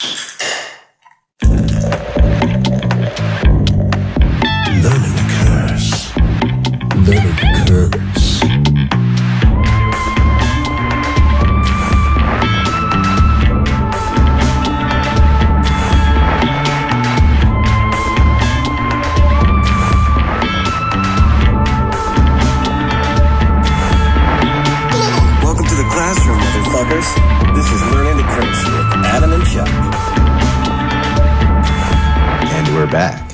Learning occurs. Learning occurs. Welcome to the classroom, motherfuckers. This is Learning to Curse with Adam and Chuck. And we're back.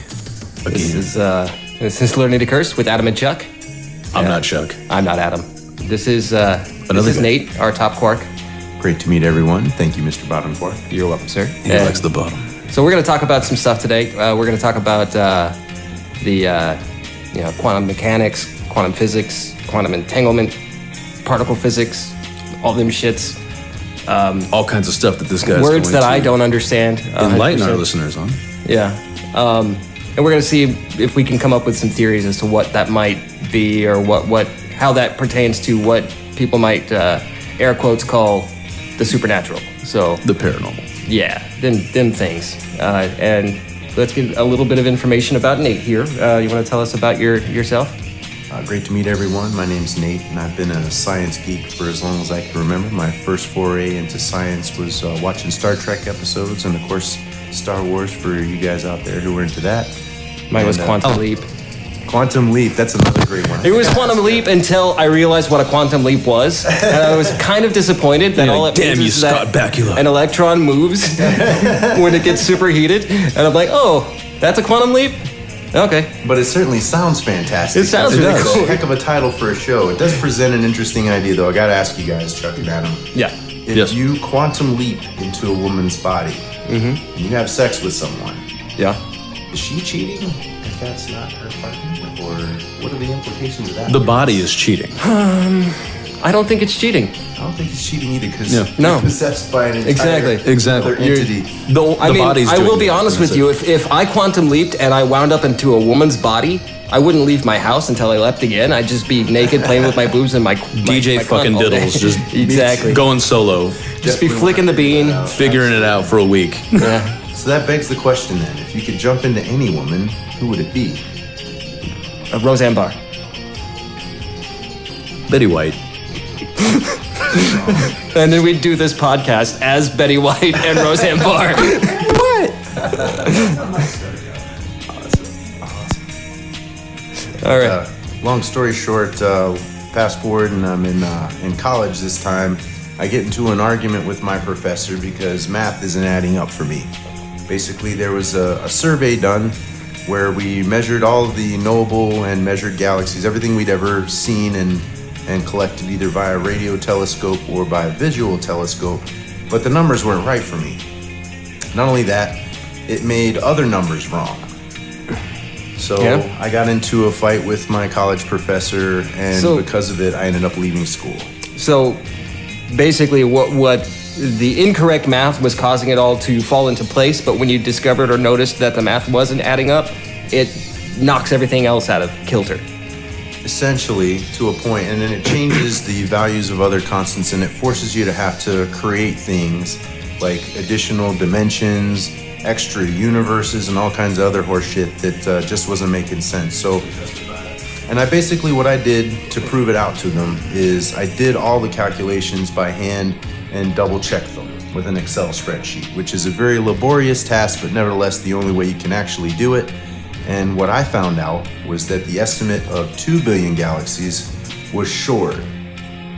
This is Learning to Curse with Adam and Chuck. I'm not Chuck. I'm not Adam. This is Nate, our top quark. Great to meet everyone. Thank you, Mr. Bottom Quark. You're welcome, sir. He likes the bottom. So we're going to talk about some stuff today. We're going to talk about quantum mechanics, quantum physics, quantum entanglement, particle physics, all them shits. All kinds of stuff that this guy's Words going that to I don't understand. enlighten 100%. our listeners on. Yeah. And we're going to see if we can come up with some theories as to what that might be, or how that pertains to what people might, air quotes, call the supernatural. So The paranormal. yeah, them things. And let's get a little bit of information about Nate here. You want to tell us about yourself? Great to meet everyone. My name's Nate, and I've been a science geek for as long as I can remember. My first foray into science was watching Star Trek episodes, and of course, Star Wars for you guys out there who were into that. Mine was Quantum Leap. Quantum Leap, that's another great one. It was Quantum Leap until I realized what a quantum leap was, and I was kind of disappointed that all it means is that an electron moves when it gets superheated, and I'm like, oh, that's a quantum leap? Okay. But it certainly sounds fantastic. It sounds really It's cool. a heck of a title for a show. It does present an interesting idea, though. I gotta ask you guys, Chuck and Adam. Yeah. If you quantum leap into a woman's body, and you have sex with someone, Yeah. is she cheating if that's not her partner? Or what are the implications of that? The body is cheating. I don't think it's cheating. I don't think it's cheating either, because No. you're possessed by an entire Exactly. other entity. I mean, body's I will doing be it. honest with you. If I quantum leaped and I wound up into a woman's body, I wouldn't leave my house until I left again. I'd just be naked, playing with my boobs and my DJ my fucking cunt all day. diddles, just exactly. going solo, Just be flicking the bean. figuring it out for a week. Yeah. So that begs the question then. If you could jump into any woman, who would it be? Roseanne Barr. Betty White. And then we'd do this podcast as Betty White and Roseanne Barr. What? All right. Long story short, fast forward, and I'm in college this time. I get into an argument with my professor because math isn't adding up for me. Basically, there was a survey done where we measured all of the knowable and measured galaxies, everything we'd ever seen and collected either via radio telescope or by a visual telescope, but the numbers weren't right for me. Not only that, it made other numbers wrong. So Yeah. I got into a fight with my college professor, and because of it, I ended up leaving school. So basically what the incorrect math was causing it all to fall into place, but when you discovered or noticed that the math wasn't adding up, it knocks everything else out of kilter. Essentially, to a point, and then it changes the values of other constants, and it forces you to have to create things like additional dimensions, extra universes, and all kinds of other horse shit that just wasn't making sense. So, and what I did to prove it out to them is I did all the calculations by hand and double checked them with an Excel spreadsheet, which is a very laborious task, but nevertheless the only way you can actually do it. And what I found out was that the estimate of 2 billion galaxies was short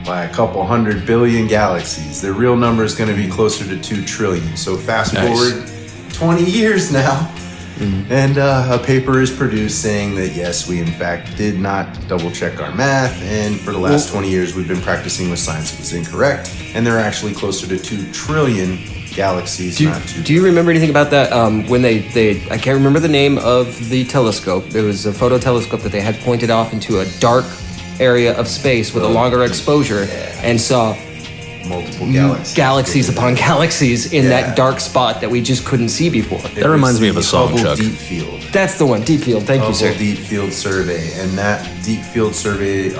by a couple 100 billion galaxies. The real number is going to be closer to 2 trillion. So fast forward 20 years now, and a paper is produced saying that yes, we in fact did not double check our math, and for the last 20 years we've been practicing with science. It was incorrect, and they're actually closer to 2 trillion galaxies, not 2 Do you remember anything about that? When they I can't remember the name of the telescope. It was a photo telescope that they had pointed off into a dark area of space with a longer exposure, and saw multiple galaxies upon galaxies in that dark spot that we just couldn't see before. That reminds me of a song, Hubble Chuck. Deep Field. That's the one, Deep Field. Thank you, sir. Hubble Deep Field Survey, and that Deep Field Survey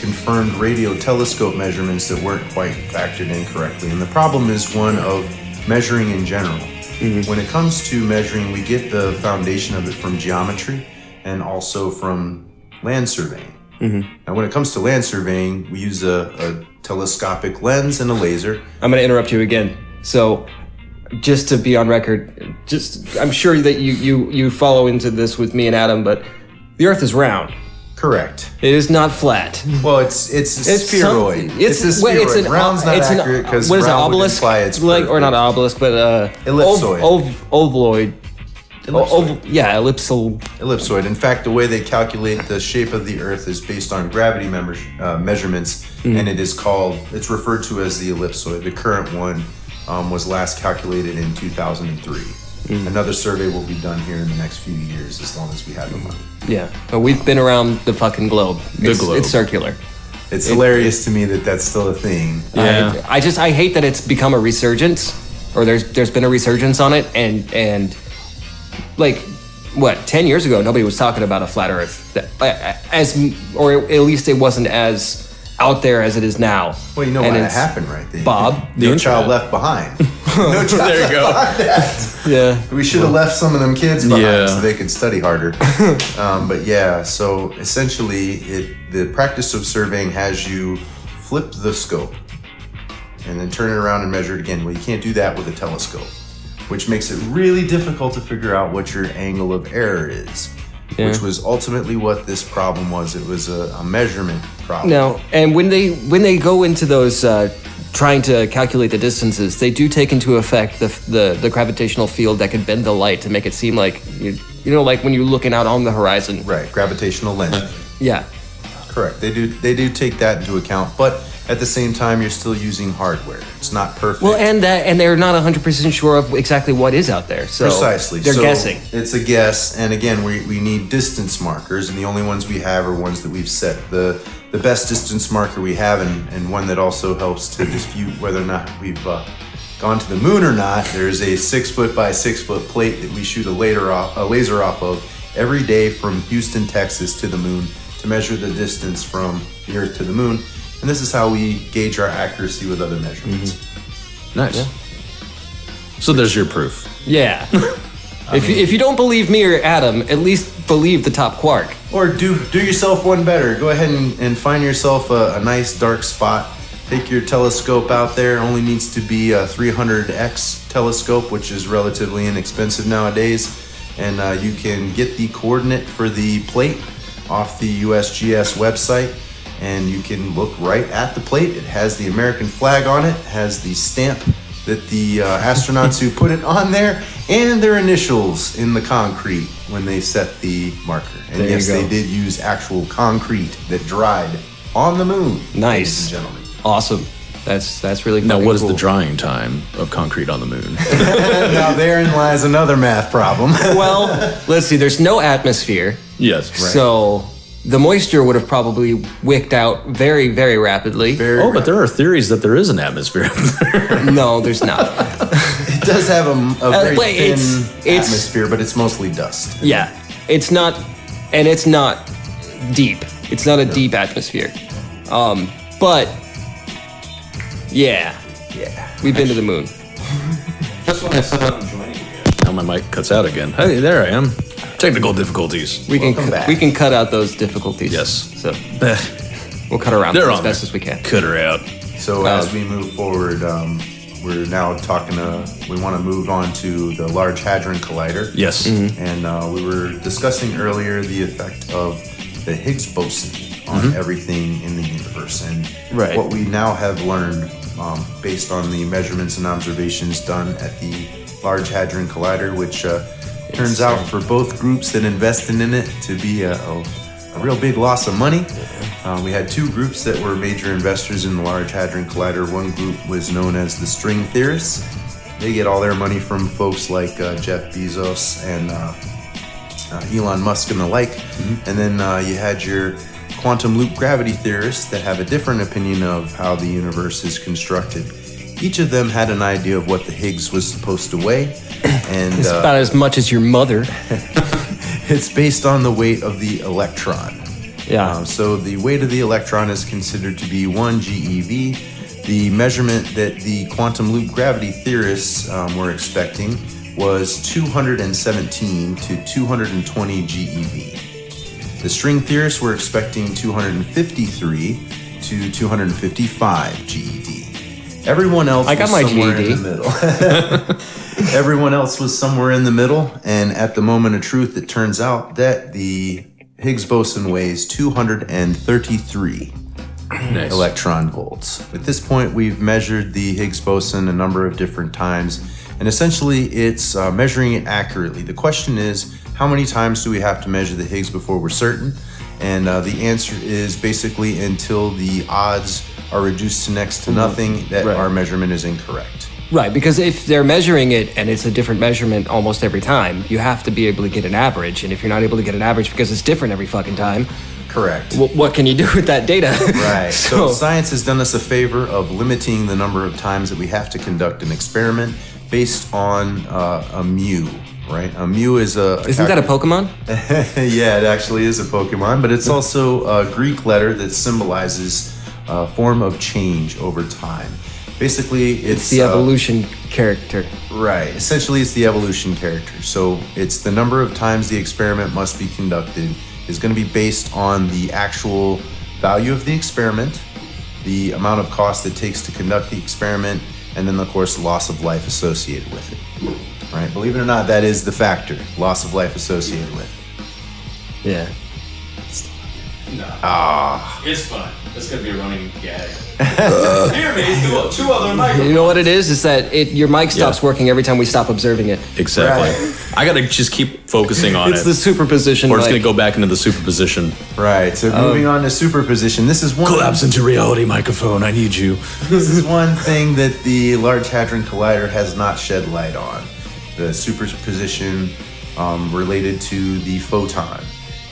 confirmed radio telescope measurements that weren't quite factored in correctly. And the problem is one of measuring in general. When it comes to measuring, we get the foundation of it from geometry and also from land surveying. Now, when it comes to land surveying, we use a telescopic lens and a laser. I'm going to interrupt you again. So, just to be on record, I'm sure that you follow into this with me and Adam, but the Earth is round. Correct. It is not flat. Well, it's a spheroid. It's a spheroid. Round's not accurate because what is it, round would obelisk? imply it's Or not obelisk, but ellipsoid. Ovaloid. Ellipsoid. Ellipsoid. Ellipsoid. In fact, the way they calculate the shape of the Earth is based on gravity measurements, and it's referred to as the ellipsoid. The current one was last calculated in 2003. Another survey will be done here in the next few years, as long as we have the money. Yeah, but we've been around the fucking globe. It's circular. It's hilarious to me that that's still a thing. Yeah. I hate that it's become a resurgence, or there's been a resurgence on it, and like, what, 10 years ago, nobody was talking about a flat Earth, or at least it wasn't as out there as it is now. Well, you know what happened right there. Bob. No child left behind. No child there you go. Yeah. We should have left some of them kids behind so they could study harder. But yeah, so essentially the practice of surveying has you flip the scope and then turn it around and measure it again. Well, you can't do that with a telescope, which makes it really difficult to figure out what your angle of error is. Yeah. Which was ultimately what this problem was. It was a measurement problem. No, and when they go into those trying to calculate the distances, they do take into effect the gravitational field that could bend the light to make it seem like like when you're looking out on the horizon. Right, gravitational lensing. Yeah. Correct. They do take that into account, but at the same time, you're still using hardware. It's not perfect. Well, and they're not 100% sure of exactly what is out there. So precisely. They're guessing. It's a guess, and again, we need distance markers, and the only ones we have are ones that we've set. The best distance marker we have, and one that also helps to dispute whether or not we've gone to the moon or not, there's a 6 foot by 6 foot plate that we shoot a laser off of every day from Houston, Texas to the moon to measure the distance from the Earth to the moon. And this is how we gauge our accuracy with other measurements. Nice. Yeah. So there's your proof. Yeah. If you don't believe me or Adam, at least believe the top quark. Or do yourself one better. Go ahead and find yourself a nice dark spot. Take your telescope out there. It only needs to be a 300x telescope, which is relatively inexpensive nowadays. And you can get the coordinate for the plate off the USGS website. And you can look right at the plate. It has the American flag on it, has the stamp that the astronauts who put it on there, and their initials in the concrete when they set the marker. And yes, they did use actual concrete that dried on the moon. Nice. Ladies and gentlemen. Awesome. That's really Now, what is cool. the drying time of concrete on the moon? Now, therein lies another math problem. Well, let's see. There's no atmosphere. Yes. Right. So the moisture would have probably wicked out very, very rapidly. But there are theories that there is an atmosphere up there. No, there's not. It does have a very thin atmosphere, but it's mostly dust. Yeah. It's not deep. It's not a deep atmosphere. But yeah. We've been to the moon. Just when I said I'm joining you. Now my mic cuts out again. Hey, there I am. Technical difficulties. We can cut out those difficulties. Yes. So we'll cut around as best as we can. Cut her out. So as we move forward, we're now talking. We want to move on to the Large Hadron Collider. Yes. Mm-hmm. And we were discussing earlier the effect of the Higgs boson on everything in the universe, and what we now have learned based on the measurements and observations done at the Large Hadron Collider, which turns out for both groups that invested in it to be a real big loss of money. We had two groups that were major investors in the Large Hadron Collider. One group was known as the string theorists. They get all their money from folks like Jeff Bezos and Elon Musk and the like. And then you had your quantum loop gravity theorists that have a different opinion of how the universe is constructed. Each of them had an idea of what the Higgs was supposed to weigh. And it's about as much as your mother. It's based on the weight of the electron. Yeah. So the weight of the electron is considered to be 1 GeV. The measurement that the quantum loop gravity theorists were expecting was 217 to 220 GeV. The string theorists were expecting 253 to 255 GeV. Everyone else I got my somewhere GED. in the middle. Everyone else was somewhere in the middle, and at the moment of truth, it turns out that the Higgs boson weighs 233 Nice. electron volts. At this point, we've measured the Higgs boson a number of different times, and essentially it's measuring it accurately. The question is, how many times do we have to measure the Higgs before we're certain? And the answer is basically until the odds are reduced to next to nothing that our measurement is incorrect. Right, because if they're measuring it and it's a different measurement almost every time, you have to be able to get an average. And if you're not able to get an average because it's different every fucking time, correct. What can you do with that data? Right. So science has done us a favor of limiting the number of times that we have to conduct an experiment based on a mu. Right, a mu is a. Isn't that a Pokemon? Yeah, it actually is a Pokemon, but it's also a Greek letter that symbolizes a form of change over time. Basically, it's the evolution character. Right. Essentially, it's the evolution character. So it's the number of times the experiment must be conducted is going to be based on the actual value of the experiment, the amount of cost it takes to conduct the experiment, and then, of course, loss of life associated with it. Right? Believe it or not, that is the factor. Loss of life associated with it. Yeah. No. It's fun. It's gonna be a running gag. Hear me, two other microphones. You know what it is? Is that your mic stops working every time we stop observing it. Exactly. Right. I gotta just keep focusing on It's it. the superposition. Or it's mic. gonna go back into the superposition. Right. So moving on to superposition, this is one. Collapse into reality, microphone. I need you. This is one thing that the Large Hadron Collider has not shed light on. The superposition related to the photon,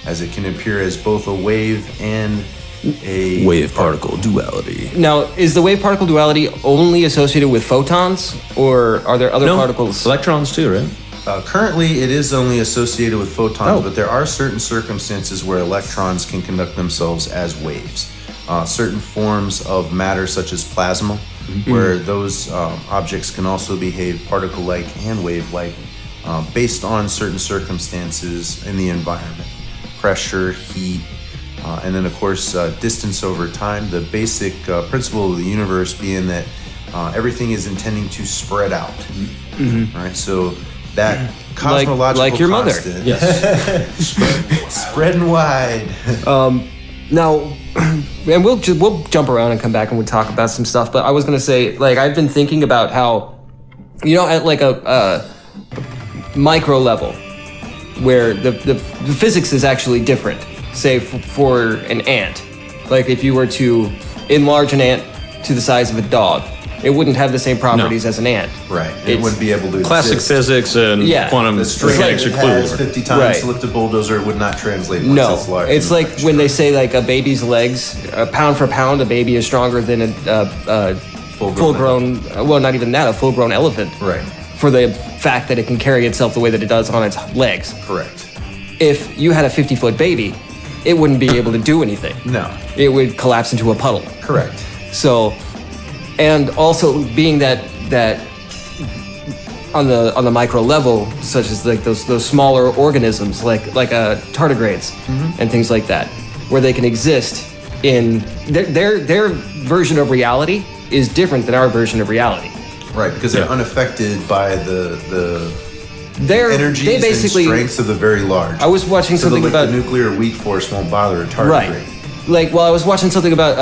as it can appear as both a wave and a Wave particle duality. Now, is the wave particle duality only associated with photons, or are there other particles? Electrons too, right? Currently, it is only associated with photons, but there are certain circumstances where electrons can conduct themselves as waves. Certain forms of matter, such as plasma, where those objects can also behave particle-like and wave-like based on certain circumstances in the environment. Pressure, heat, and then, of course, distance over time. The basic principle of the universe being that everything is intending to spread out. Right? So that cosmological like your mother. constant, Yes. spreading wide. Now, and we'll jump around and come back and we'll talk about some stuff. But I was gonna say, like, I've been thinking about how, at like a micro level, where the physics is actually different. Say for an ant, like if you were to enlarge an ant to the size of a dog, it wouldn't have the same properties as an ant. Right. It wouldn't be able to Classic exist. physics and quantum The string mechanics that are it has clue. 50 times Right. to lift a bulldozer would not translate once No, it's large. it's like when they say like a baby's legs, pound for pound, a baby is stronger than a full-grown. Well, not even that, a full-grown elephant. Right. For the fact that it can carry itself the way that it does on its legs. Correct. If you had a 50-foot baby, it wouldn't be able to do anything. No. It would collapse into a puddle. Correct. So, and also being that on the micro level, such as like those smaller organisms, like tardigrades and things like that, where they can exist in their version of reality is different than our version of reality. Right, because they're unaffected by the energies They basically and strengths of the very large. I was watching something the, about the nuclear weak force won't bother a tardigrade. right. Like, well, I was watching something about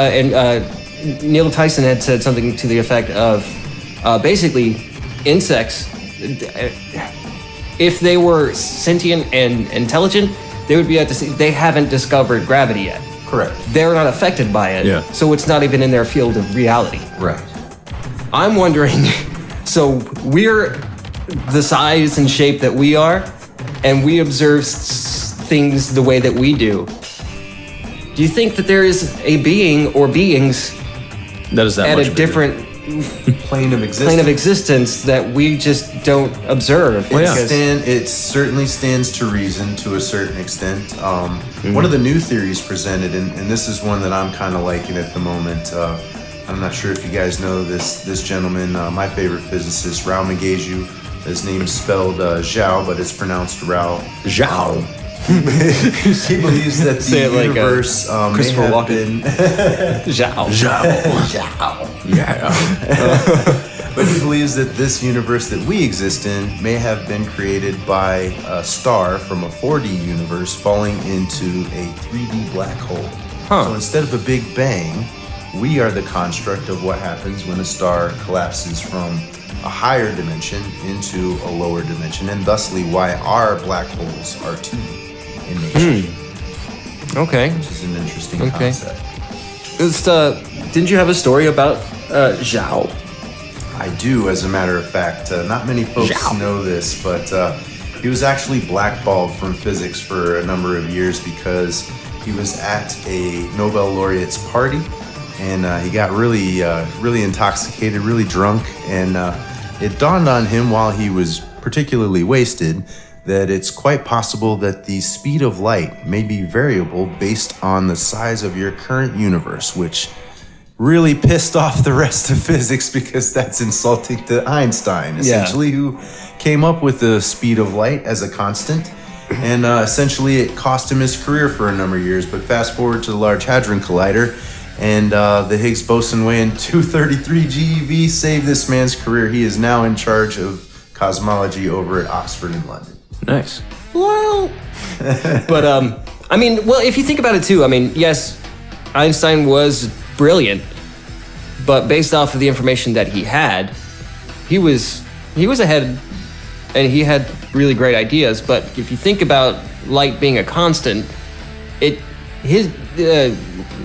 Neil Tyson had said something to the effect of basically insects. If they were sentient and intelligent, they would be at the. They haven't discovered gravity yet. Correct. They're not affected by it. Yeah. So it's not even in their field of reality. Right. I'm wondering. So we're the size and shape that we are, and we observe things the way that we do. Do you think that there is a being or beings That is that at much a bigger. different Plane of existence. plane of existence that we just don't observe? Well, yeah. Because- It certainly stands to reason to a certain extent. One of the new theories presented, and this is one that I'm kind of liking at the moment, I'm not sure if you guys know this gentleman, my favorite physicist, Rao Megeju. His name's spelled Zhao, but it's pronounced Rao. Zhao. He believes that the universe may have been... Zhao. Yeah. But he believes that this universe that we exist in may have been created by a star from a 4D universe falling into a 3D black hole. So instead of a Big Bang, we are the construct of what happens when a star collapses from a higher dimension into a lower dimension, and thusly why our black holes are 2D in nature. Okay. Which is an interesting concept. Didn't you have a story about Zhao? I do, as a matter of fact. Not many folks know this, but he was actually blackballed from physics for a number of years because he was at a Nobel laureate's party, and he got really intoxicated, really drunk, and it dawned on him while he was particularly wasted that it's quite possible that the speed of light may be variable based on the size of your current universe, which really pissed off the rest of physics because that's insulting to Einstein, essentially, who came up with the speed of light as a constant. And essentially it cost him his career for a number of years. But fast forward to the Large Hadron Collider, and the Higgs boson weighing 233 GeV saved this man's career. He is now in charge of cosmology over at Oxford in London. Nice. Well, but I mean, well, if you think about it too, I mean, yes, Einstein was brilliant, but based off of the information that he had, he was ahead, and he had really great ideas. But if you think about light being a constant,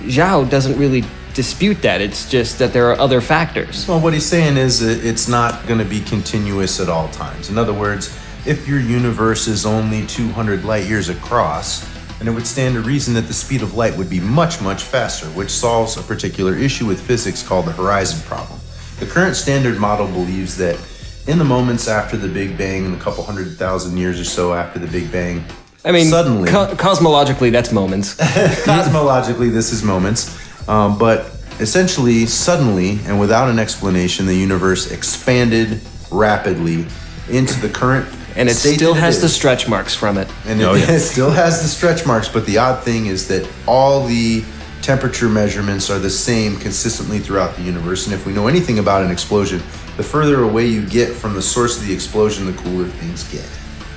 Zhao doesn't really dispute that. It's just that there are other factors. Well, what he's saying is it's not going to be continuous at all times. In other words, if your universe is only 200 light years across, then it would stand to reason that the speed of light would be much, much faster, which solves a particular issue with physics called the horizon problem. The current standard model believes that in the moments after the Big Bang, in a couple 100,000 years or so after the Big Bang, I mean, suddenly... cosmologically, that's moments. Cosmologically, this is moments. But essentially, suddenly, and without an explanation, the universe expanded rapidly into the current and it still has the stretch marks from it. And it still has the stretch marks, but the odd thing is that all the temperature measurements are the same consistently throughout the universe. And if we know anything about an explosion, the further away you get from the source of the explosion, the cooler things get.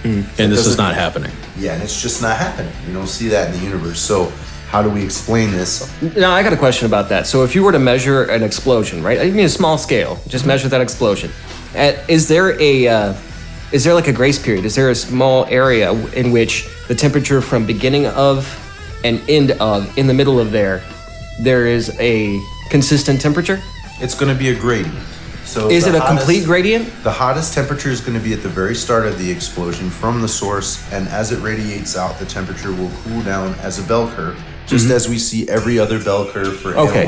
And this is not happening. Yeah, and it's just not happening. You don't see that in the universe. So how do we explain this? Now, I got a question about that. So if you were to measure an explosion, right? I mean, a small scale, just measure that explosion. Is there like a grace period? Is there a small area in which the temperature from beginning of and end of, in the middle of there is a consistent temperature? It's going to be a gradient. So is it a complete gradient? The hottest temperature is going to be at the very start of the explosion from the source, and as it radiates out, the temperature will cool down as a bell curve, just as we see every other bell curve for analog. Okay,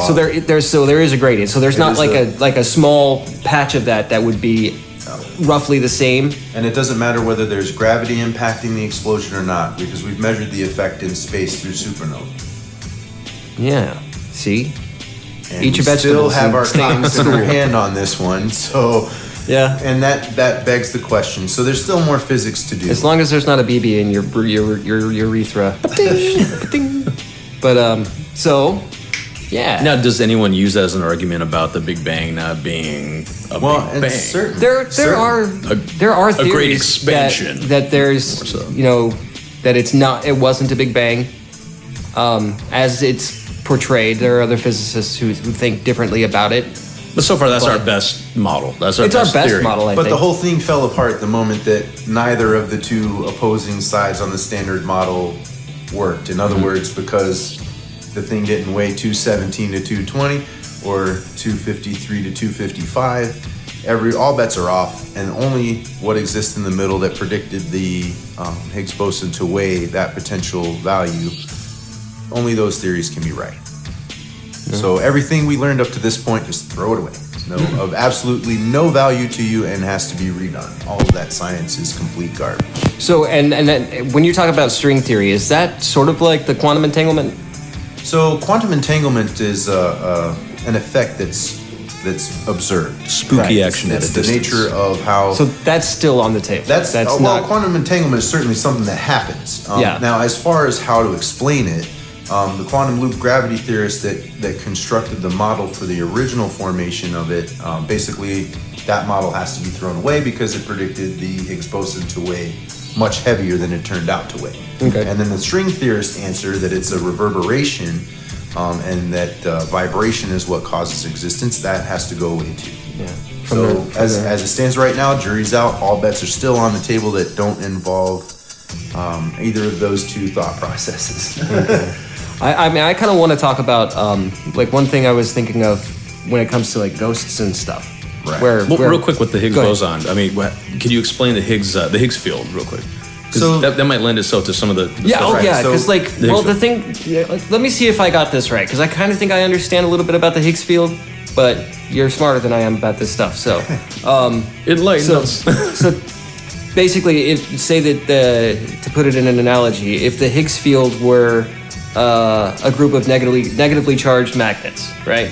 so there is a gradient. So there's not like a small patch of that would be roughly the same. And it doesn't matter whether there's gravity impacting the explosion or not, because we've measured the effect in space through supernovae. Yeah. See? And each of us still have our thumbs in our hand on this one, so yeah. And that begs the question. So there's still more physics to do. As long as there's not a BB in your urethra. But so yeah. Now, does anyone use that as an argument about the Big Bang not being a Big Bang? Certain. There are theories a great expansion that there's that it wasn't a Big Bang as it's portrayed. There are other physicists who think differently about it. But so far, that's our best model. It's our best theory. Model, I think. But the whole thing fell apart the moment that neither of the two opposing sides on the standard model worked. In other words, because the thing didn't weigh 217 to 220 or 253 to 255, all bets are off, and only what exists in the middle that predicted the Higgs boson to weigh that potential value, only those theories can be right. So everything we learned up to this point, just throw it away. It's of absolutely no value to you and has to be redone. All of that science is complete garbage. So, and then when you talk about string theory, is that sort of like the quantum entanglement? So quantum entanglement is an effect that's observed. Spooky action at a distance. It's the nature of how. So that's still on the table. That's well, not. Quantum entanglement is certainly something that happens. Now, as far as how to explain it, the quantum loop gravity theorists that constructed the model for the original formation of it, basically that model has to be thrown away because it predicted the Higgs boson to weigh much heavier than it turned out to weigh. Okay. And then the string theorists answer that it's a reverberation. And that vibration is what causes existence. That has to go away too. Yeah. As it stands right now, jury's out. All bets are still on the table that don't involve either of those two thought processes. Okay. I mean, I kind of want to talk about like one thing I was thinking of when it comes to like ghosts and stuff. Right. Real quick with the Higgs boson. I mean, can you explain the Higgs field real quick? So that might lend itself to some of the stuff. Because let me see if I got this right, because I kind of think I understand a little bit about the Higgs field, but you're smarter than I am about this stuff. So enlighten us. So basically, if say that to put it in an analogy, if the Higgs field were a group of negatively charged magnets, right?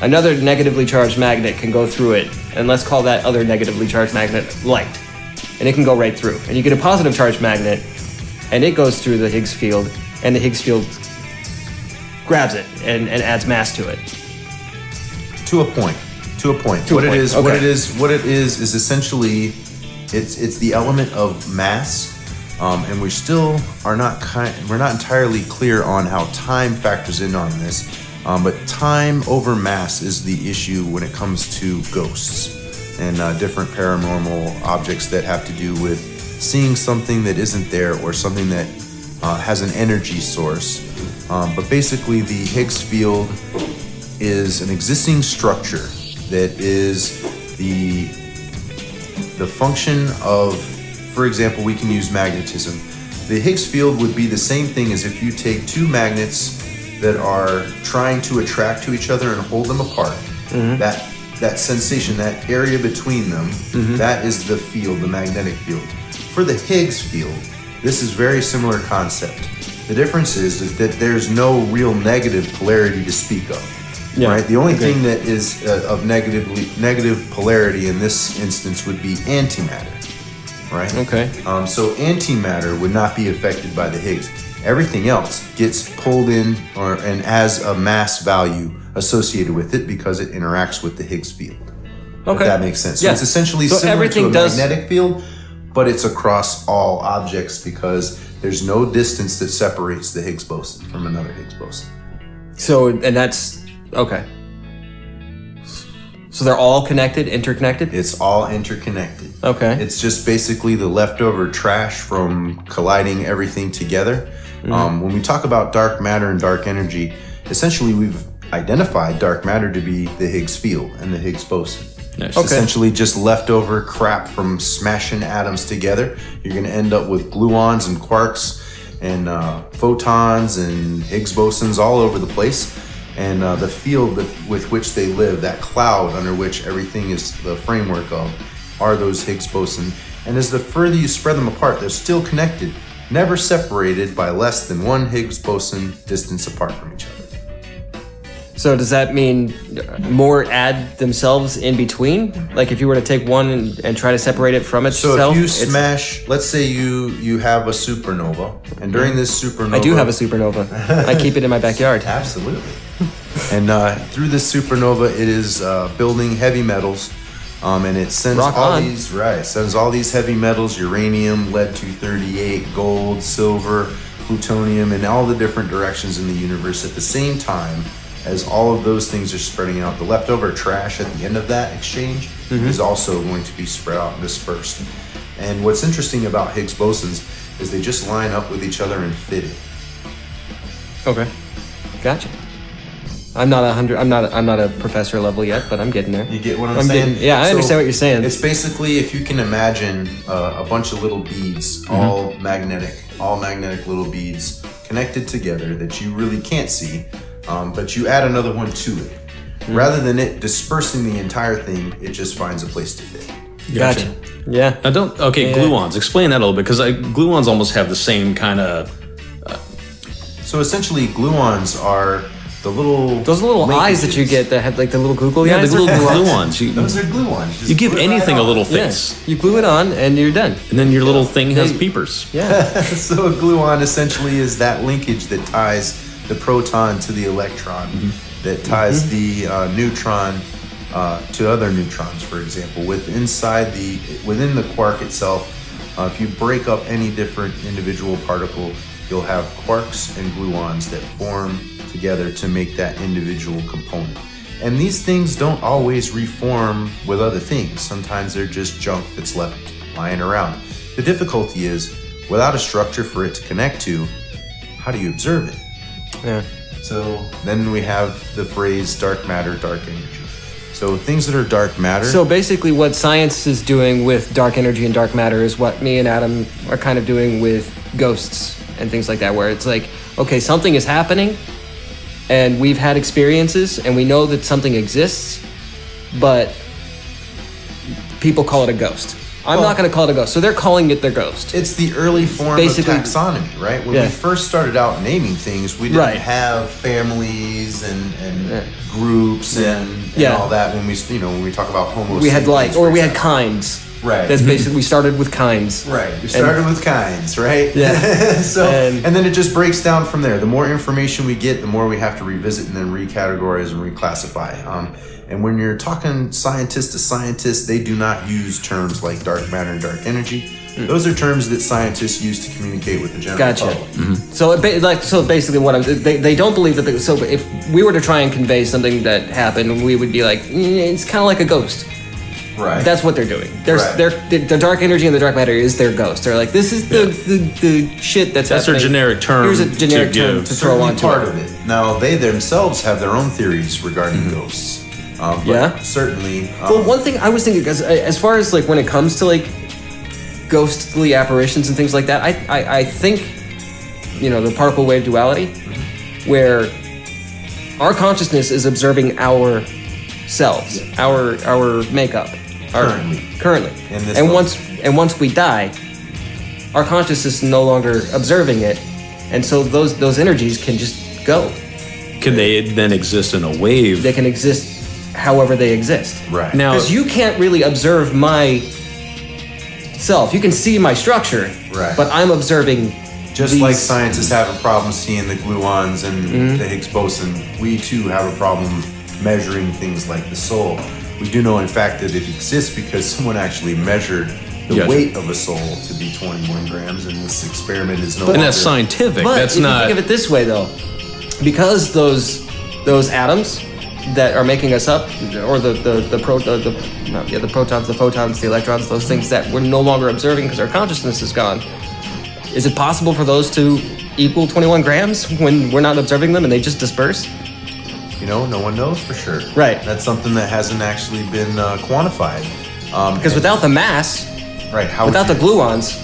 Another negatively charged magnet can go through it, and let's call that other negatively charged magnet light. And it can go right through. And you get a positive charged magnet, and it goes through the Higgs field, and the Higgs field grabs it and adds mass to it. To a point. What it is essentially it's the element of mass, and we still are we're not entirely clear on how time factors in on this. But time over mass is the issue when it comes to ghosts and different paranormal objects that have to do with seeing something that isn't there or something that has an energy source. But basically the Higgs field is an existing structure that is the function of, for example, we can use magnetism. The Higgs field would be the same thing as if you take two magnets that are trying to attract to each other and hold them apart. Mm-hmm. That sensation, that area between them, that is the field, the magnetic field. For the Higgs field, this is very similar concept. The difference is that there's no real negative polarity to speak of. Yeah. Right? The only thing that is of negative polarity in this instance would be antimatter. Right? Okay. So antimatter would not be affected by the Higgs. Everything else gets pulled in and has a mass value associated with it because it interacts with the Higgs field. Okay. If that makes sense. So it's essentially similar to a magnetic field, but it's across all objects because there's no distance that separates the Higgs boson from another Higgs boson. So, and that's, okay. So they're all connected, interconnected? It's all interconnected. Okay. It's just basically the leftover trash from colliding everything together. Mm-hmm. When we talk about dark matter and dark energy, essentially we've identified dark matter to be the Higgs field and the Higgs boson. Nice. It's essentially just leftover crap from smashing atoms together. You're going to end up with gluons and quarks and photons and Higgs bosons all over the place. And the field with which they live, that cloud under which everything is the framework of, are those Higgs boson. And as the further you spread them apart, they're still connected, never separated by less than one Higgs boson distance apart from each other. So does that mean more add themselves in between? Like if you were to take one and try to separate it from itself? So if you smash, let's say you have a supernova, and during this supernova... I do have a supernova. I keep it in my backyard. Absolutely. And through this supernova, it is building heavy metals, and it sends sends all these heavy metals, uranium, lead-238, gold, silver, plutonium, in all the different directions in the universe at the same time. As all of those things are spreading out, the leftover trash at the end of that exchange is also going to be spread out and dispersed. And what's interesting about Higgs bosons is they just line up with each other and fit it. Okay, gotcha. I'm not a professor level yet, but I'm getting there. You get what I'm saying? I understand what you're saying. It's basically, if you can imagine a bunch of little beads, all magnetic little beads connected together that you really can't see. But you add another one to it. Rather than it dispersing the entire thing, it just finds a place to fit. Gotcha. Yeah. Now gluons. Explain that a little bit, because gluons almost have the same kind of... So essentially, gluons are Those little eyes that you get that have like the little googly eyes. The little gluons. Those are gluons. You give anything a little face. Yeah. You glue it on and you're done. And then your little thing has peepers. Yeah. So a gluon essentially is that linkage that ties the proton to the electron, that ties the neutron to other neutrons, for example. Within the quark itself, if you break up any different individual particle, you'll have quarks and gluons that form together to make that individual component. And these things don't always reform with other things. Sometimes they're just junk that's left lying around. The difficulty is, without a structure for it to connect to, how do you observe it? Yeah. So then we have the phrase dark matter, dark energy. So things that are dark matter. So basically what science is doing with dark energy and dark matter is what me and Adam are kind of doing with ghosts and things like that, where it's like, okay, something is happening and we've had experiences and we know that something exists, but people call it a ghost. I'm not going to call it a ghost. So they're calling it their ghost. It's the early form basically of taxonomy, right? When we first started out naming things, we didn't have families and groups and all that. When we talk about Homo sapiens, we had we had kinds. Right. That's basically, we started with kinds. Right. We started with kinds, right? Yeah. And then it just breaks down from there. The more information we get, the more we have to revisit and then recategorize and reclassify. And when you're talking scientist to scientist, they do not use terms like dark matter and dark energy. Those are terms that scientists use to communicate with the general public. Mm-hmm. So basically, they don't believe that. So if we were to try and convey something that happened, we would be like, it's kind of like a ghost. Right. That's what they're doing. The dark energy and the dark matter is their ghost. They're like, this is the shit that's their generic term. Here's a generic term to throw on part of it. Now they themselves have their own theories regarding ghosts. But certainly. Well, one thing I was thinking, because as far as like when it comes to like ghostly apparitions and things like that, I think, the particle wave duality, where our consciousness is observing ourselves, our makeup, currently, and once we die, our consciousness is no longer observing it, and so those energies can just go. Can they then exist in a wave? They can exist however they exist. Right. Now, because you can't really observe my self. You can see my structure, but I'm observing. Just like scientists have a problem seeing the gluons and the Higgs boson, we too have a problem measuring things like the soul. We do know, in fact, that it exists because someone actually measured the weight of a soul to be 21 grams, and this experiment is no longer. And that's scientific. But that's if not. you think of it this way, though, because those atoms that are making us up, or the protons, the photons, the electrons, those things that we're no longer observing because our consciousness is gone. Is it possible for those to equal 21 grams when we're not observing them and they just disperse? No one knows for sure. Right. That's something that hasn't actually been quantified. Because without the mass, without the gluons,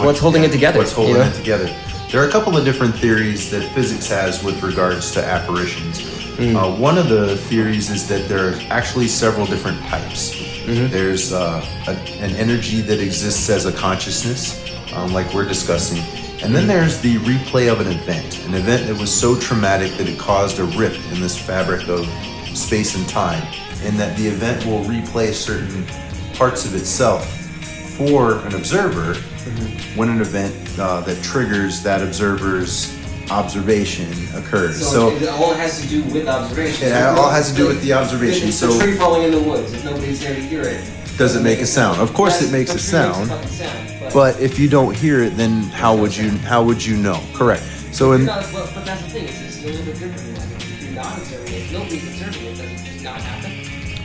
what's holding it together? What's holding it together? There are a couple of different theories that physics has with regards to apparitions. One of the theories is that there are actually several different types. There's an energy that exists as a consciousness, like we're discussing. And then there's the replay of an event that was so traumatic that it caused a rip in this fabric of space and time, and that the event will replay certain parts of itself for an observer when an event that triggers that observer's observation occurs. So it all has to do with observation. It all has to do with the observation. It's a tree falling in the woods. If nobody's there to hear it, does it make a sound? Of course, it makes a sound. But if you don't hear it, then how would you know? Correct. So but that's the thing. It's a little bit different. If you're not observing it, nobody's observing it. Does it just not happen?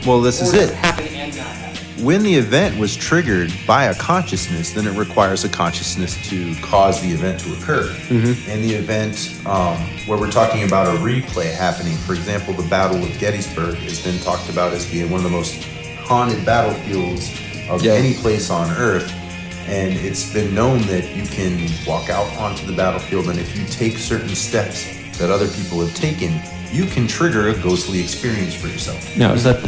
Well, this is it. it. Happen and not happen. When the event was triggered by a consciousness, then it requires a consciousness to cause the event to occur. And the event, where we're talking about a replay happening, for example, the Battle of Gettysburg has been talked about as being one of the most haunted battlefields of any place on Earth. And it's been known that you can walk out onto the battlefield, and if you take certain steps that other people have taken, you can trigger a ghostly experience for yourself. Now, is that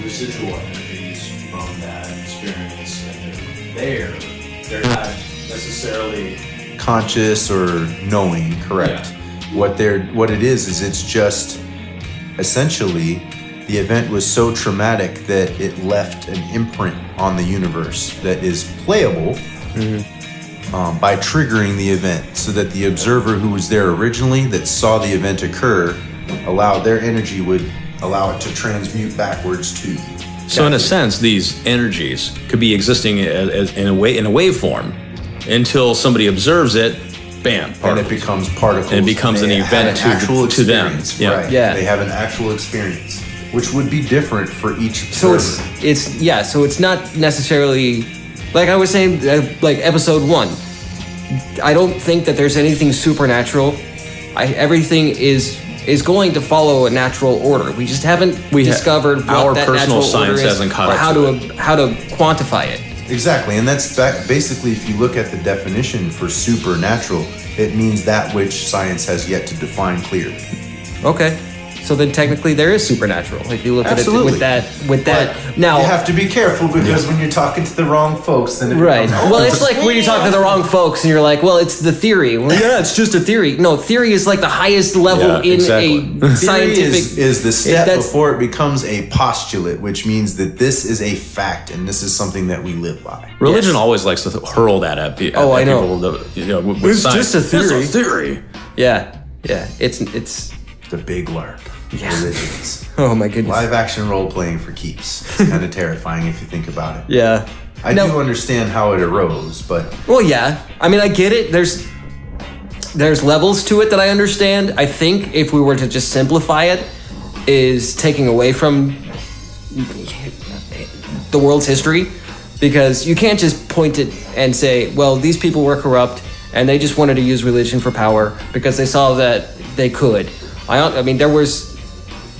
residual energies from that experience, and they're not necessarily conscious or knowing, correct? What it is it's just essentially the event was so traumatic that it left an imprint on the universe that is playable by triggering the event, so that the observer who was there originally that saw the event occur, their energy would allow it to transmute backwards to. So in a sense, these energies could be existing in a waveform until somebody observes it. Bam! And it becomes particles. And it becomes an event to them. Yeah. Right. Yeah. They have an actual experience, which would be different for each observer. So it's not necessarily, like I was saying, like episode 1. I don't think that there's anything supernatural. Everything is going to follow a natural order. We just haven't discovered what our that personal natural science order is, hasn't caught or up how to quantify it. Exactly, and that's basically, if you look at the definition for supernatural, it means that which science has yet to define clearly. Okay. So then technically there is supernatural. If you look Absolutely. at it with that. Now you have to be careful, because when you're talking to the wrong folks, then right. Well, it's like when you talk to the wrong folks and you're like, well, it's the theory. Well, yeah, it's just a theory. No, theory is like the highest level in a scientific. Is the step before it becomes a postulate, which means that this is a fact and this is something that we live by. Religion always likes to hurl that at people. Oh, I know. With it's science. just a theory. It's a theory. Yeah. It's the big LARP. Religions. Oh my goodness. Live action role playing for keeps. It's kind of terrifying if you think about it. Yeah. I do understand how it arose, but well, yeah. I mean, I get it. There's levels to it that I understand. I think if we were to just simplify it, is taking away from the world's history, because you can't just point it and say, well, these people were corrupt and they just wanted to use religion for power because they saw that they could. I mean, there was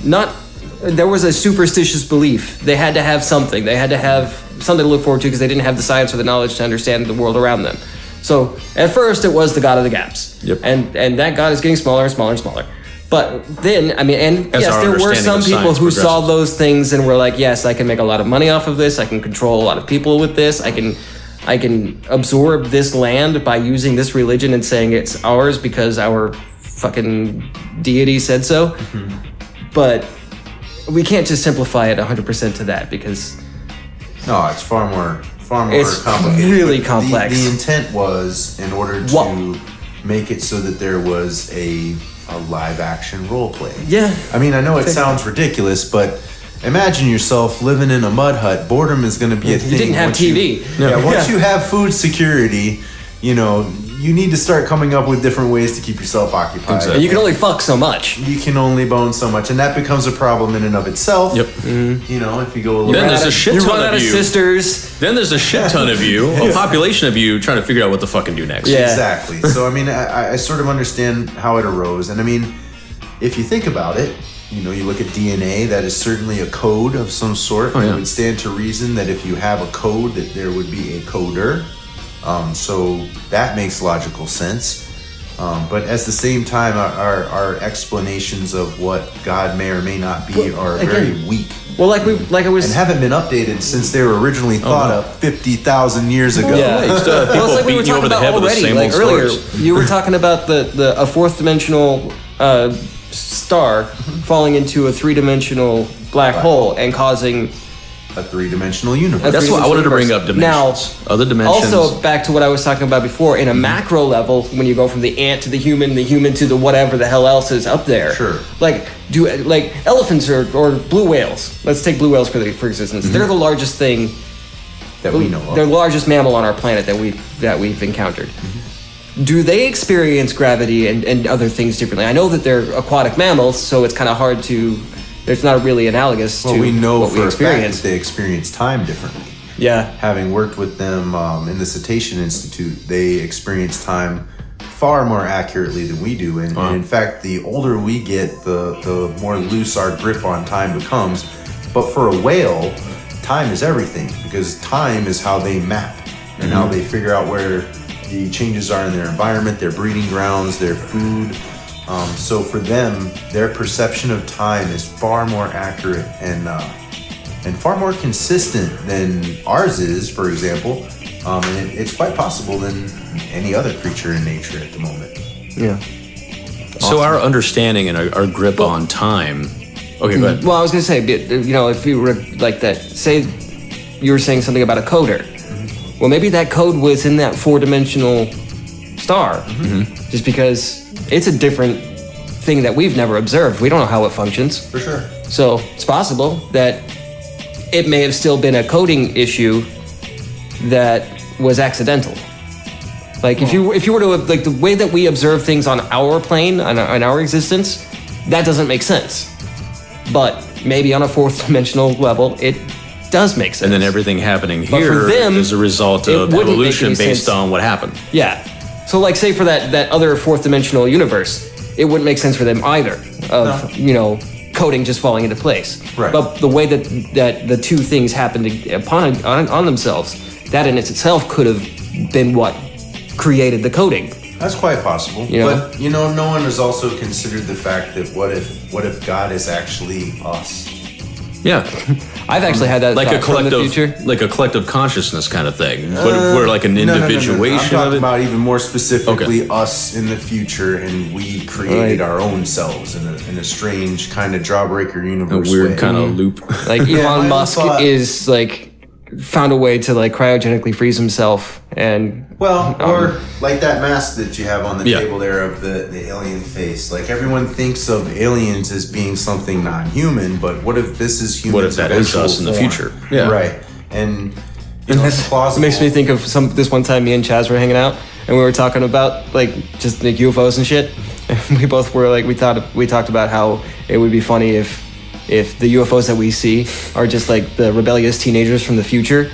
a superstitious belief. They had to have something. They had to have something to look forward to because they didn't have the science or the knowledge to understand the world around them. So at first it was the god of the gaps. Yep. And that god is getting smaller and smaller and smaller. But then, I mean, and As yes, our there were some understanding of people who science saw progresses. those things and were like, yes, I can make a lot of money off of this. I can control a lot of people with this. I can absorb this land by using this religion and saying it's ours because our fucking deity said so. Mm-hmm. But we can't just simplify it 100% to that, because no, it's far more it's complicated. really complex. The intent was in order to make it so that there was a live action role play. Yeah. I mean, I know it sounds ridiculous, but imagine yourself living in a mud hut. Boredom is going to be a thing. You didn't have TV. Once you have food security, you need to start coming up with different ways to keep yourself occupied. Exactly. And you can only fuck so much. You can only bone so much, and that becomes a problem in and of itself. Yep. Mm-hmm. If you go a little Then there's a shit ton run out of of you. sisters. Then there's a shit ton of you, a population of you trying to figure out what the fuck to do next. Yeah. Exactly. So, I mean, I sort of understand how it arose. And I mean, if you think about it, you look at DNA, that is certainly a code of some sort. It would stand to reason that if you have a code, that there would be a coder. So that makes logical sense. But at the same time, our explanations of what God may or may not be are very weak. Well, and haven't been updated since they were originally thought up 50,000 years ago. Yeah. People Well, it's like we were beating you over talking the about head with the already. same Like old earlier, stories. you were talking about a fourth dimensional star falling into a three-dimensional black hole and causing A three-dimensional universe. That's what I wanted to bring up. Dimensions. Now, other dimensions. Also, back to what I was talking about before, in a macro level, when you go from the ant to the human to the whatever the hell else is up there. Sure. Like elephants or blue whales. Let's take blue whales for existence. Mm-hmm. They're the largest thing that we know of. They're the largest mammal on our planet that we've encountered. Mm-hmm. Do they experience gravity and other things differently? I know that they're aquatic mammals, so it's kind of hard to. It's not really analogous to we know what for we a fact experience. that they experience time differently. Yeah. Having worked with them in the Cetacean Institute, they experience time far more accurately than we do. And in fact, the older we get, the more loose our grip on time becomes. But for a whale, time is everything, because time is how they map and how they figure out where the changes are in their environment, their breeding grounds, their food. So for them, their perception of time is far more accurate and far more consistent than ours is, for example. And it's quite possible than any other creature in nature at the moment. Yeah. So our understanding and our grip on time. Okay, go ahead. Well, I was going to say, if you were like that, say you were saying something about a coder. Well, maybe that code was in that 4-dimensional star, just because it's a different thing that we've never observed. We don't know how it functions. For sure. So it's possible that it may have still been a coding issue that was accidental. Like if you were to, like, the way that we observe things on our plane, on our existence, that doesn't make sense. But maybe on a 4th-dimensional level, it does make sense. And then everything happening But here for them, is a result of evolution based on what happened. Yeah. So, like, say for that other 4th-dimensional universe, it wouldn't make sense for them either of, coding just falling into place. Right. But the way that the two things happened on themselves, that in itself could have been what created the coding. That's quite possible. But no one has also considered the fact that what if God is actually us? Yeah. I've actually had that like thought a collective, from the future. like a collective consciousness kind of thing. But if we're like an individuation I'm talking of it. about even more specifically us in the future, and we created our own selves in a strange kind of Jawbreaker universe. A weird way. kind of loop. Like Elon Musk is like found a way to like cryogenically freeze himself and or like that mask that you have on the table there of the alien face. Like everyone thinks of aliens as being something non-human, but what if this is human? What if that is us in the future? Yeah. Right. And it's plausible. It makes me think of this one time me and Chaz were hanging out and we were talking about like just like UFOs and shit. And we both were like we talked about how it would be funny if the UFOs that we see are just like the rebellious teenagers from the future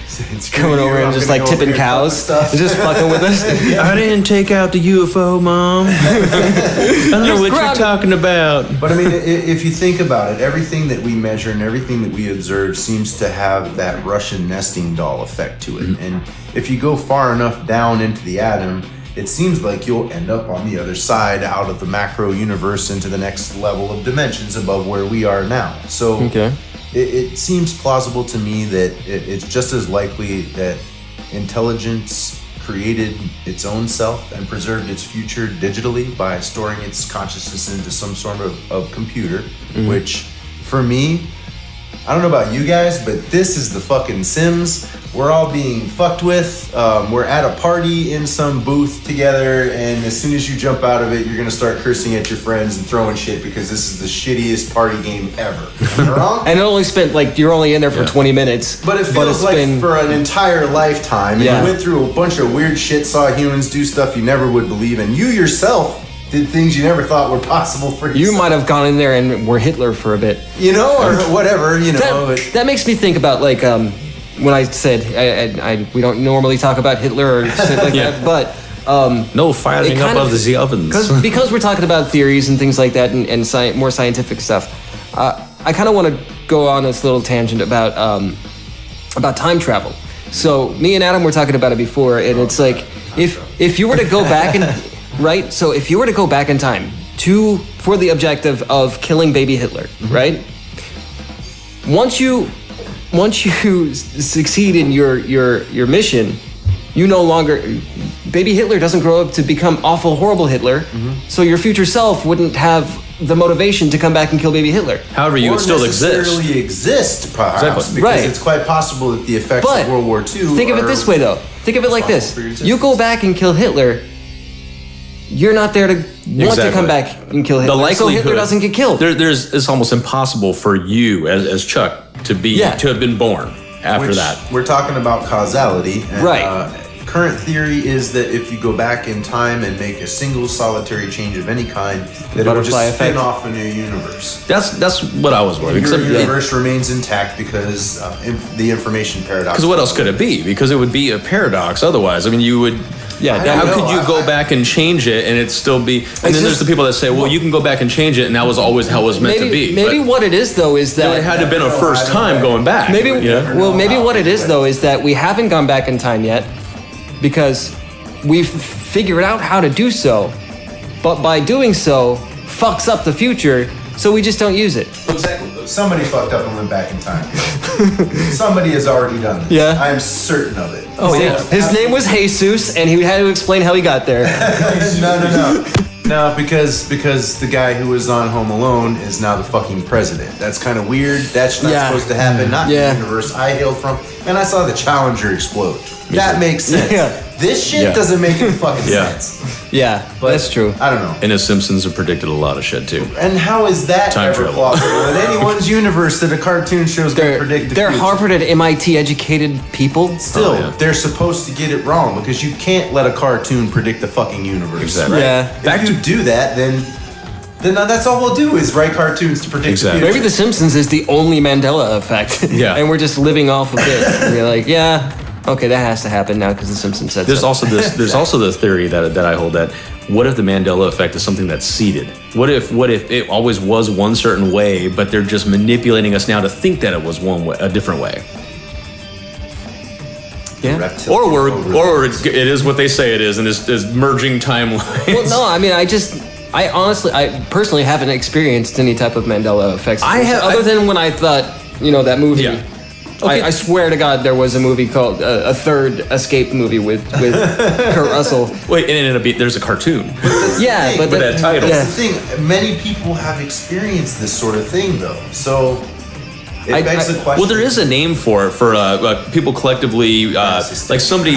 coming over and just like tipping cows and just fucking with us. I didn't take out the UFO, Mom. I don't know what you're talking about. But I mean, if you think about it, everything that we measure and everything that we observe seems to have that Russian nesting doll effect to it. And if you go far enough down into the atom, it seems like you'll end up on the other side out of the macro universe into the next level of dimensions above where we are now. So it seems plausible to me that it's just as likely that intelligence created its own self and preserved its future digitally by storing its consciousness into some sort of computer, which for me, I don't know about you guys, but this is the fucking Sims. We're all being fucked with. We're at a party in some booth together, and as soon as you jump out of it, you're gonna start cursing at your friends and throwing shit because this is the shittiest party game ever. Am I wrong? And it only spent you're only in there for 20 minutes. But it feels like for an entire lifetime. And you went through a bunch of weird shit, saw humans do stuff you never would believe, and you yourself did things you never thought were possible for yourself. You might have gone in there and were Hitler for a bit. Or whatever, That makes me think about when I said we don't normally talk about Hitler or shit like that, but no firing up of the ovens. because we're talking about theories and things like that and more scientific stuff. I kind of want to go on this little tangent about time travel. So me and Adam were talking about it before, and it's like if you were to go back and right, so if you were to go back in time for the objective of killing baby Hitler, right? Once you succeed in your mission, you no longer baby Hitler doesn't grow up to become awful, horrible Hitler. So your future self wouldn't have the motivation to come back and kill baby Hitler. However, you would still exist. Perhaps, because it's quite possible that the effects of World War II. Think of it this way, though. Think of it like this: you go back and kill Hitler. You're not there to want to come back and kill Hitler. The likelihood, so Hitler doesn't get killed. It's almost impossible for you as Chuck to have been born after that. We're talking about causality. And, right. Current theory is that if you go back in time and make a single solitary change of any kind, that it will just spin off a new universe. That's what I was wondering. Your universe remains intact because the information paradox. Because what else could it be? Because it would be a paradox otherwise. I mean, you would... Yeah, how could you go back and change it and it still be... And then there's the people that say, well, you can go back and change it and that was always how it was meant to be. Maybe what it is, though, is that... It had to have been a first time going back. Maybe what it is, though, is that we haven't gone back in time yet because we've figured out how to do so, but by doing so, fucks up the future, so we just don't use it. Exactly. Somebody fucked up and went back in time. Somebody has already done this. Yeah. I am certain of it. Oh, yeah. His name was Jesus, and he had to explain how he got there. No. No, because the guy who was on Home Alone is now the fucking president. That's kind of weird. That's not supposed to happen. Not in the universe I hail from. And I saw the Challenger explode. That makes sense. This shit doesn't make any fucking sense. Yeah, but that's true. I don't know. And the Simpsons have predicted a lot of shit too. And how is that Time ever travel. plausible in anyone's universe that a cartoon show's going to predict the They're future? Harvard and MIT educated people. Still, they're supposed to get it wrong because you can't let a cartoon predict the fucking universe. Exactly. Right? Yeah. If you do that, then that's all we'll do is write cartoons to predict the future. Maybe The Simpsons is the only Mandela effect. And we're just living off of it. And you're like, okay, that has to happen now because The Simpsons said There's so. also this. There's also the theory that I hold that what if the Mandela effect is something that's seeded? What if it always was one certain way, but they're just manipulating us now to think that it was a different way? Yeah. Or it is what they say it is, and is merging timelines. Well, no, I mean, I personally haven't experienced any type of Mandela effects. Other than when I thought, that movie. Yeah. Okay. I swear to God, there was a movie called a third Escape movie with Kurt Russell. Wait, and there's a cartoon. Yeah, but that title. That's the thing. Many people have experienced this sort of thing, though. So it begs the question. Well, there is a name for it for people collectively, like somebody,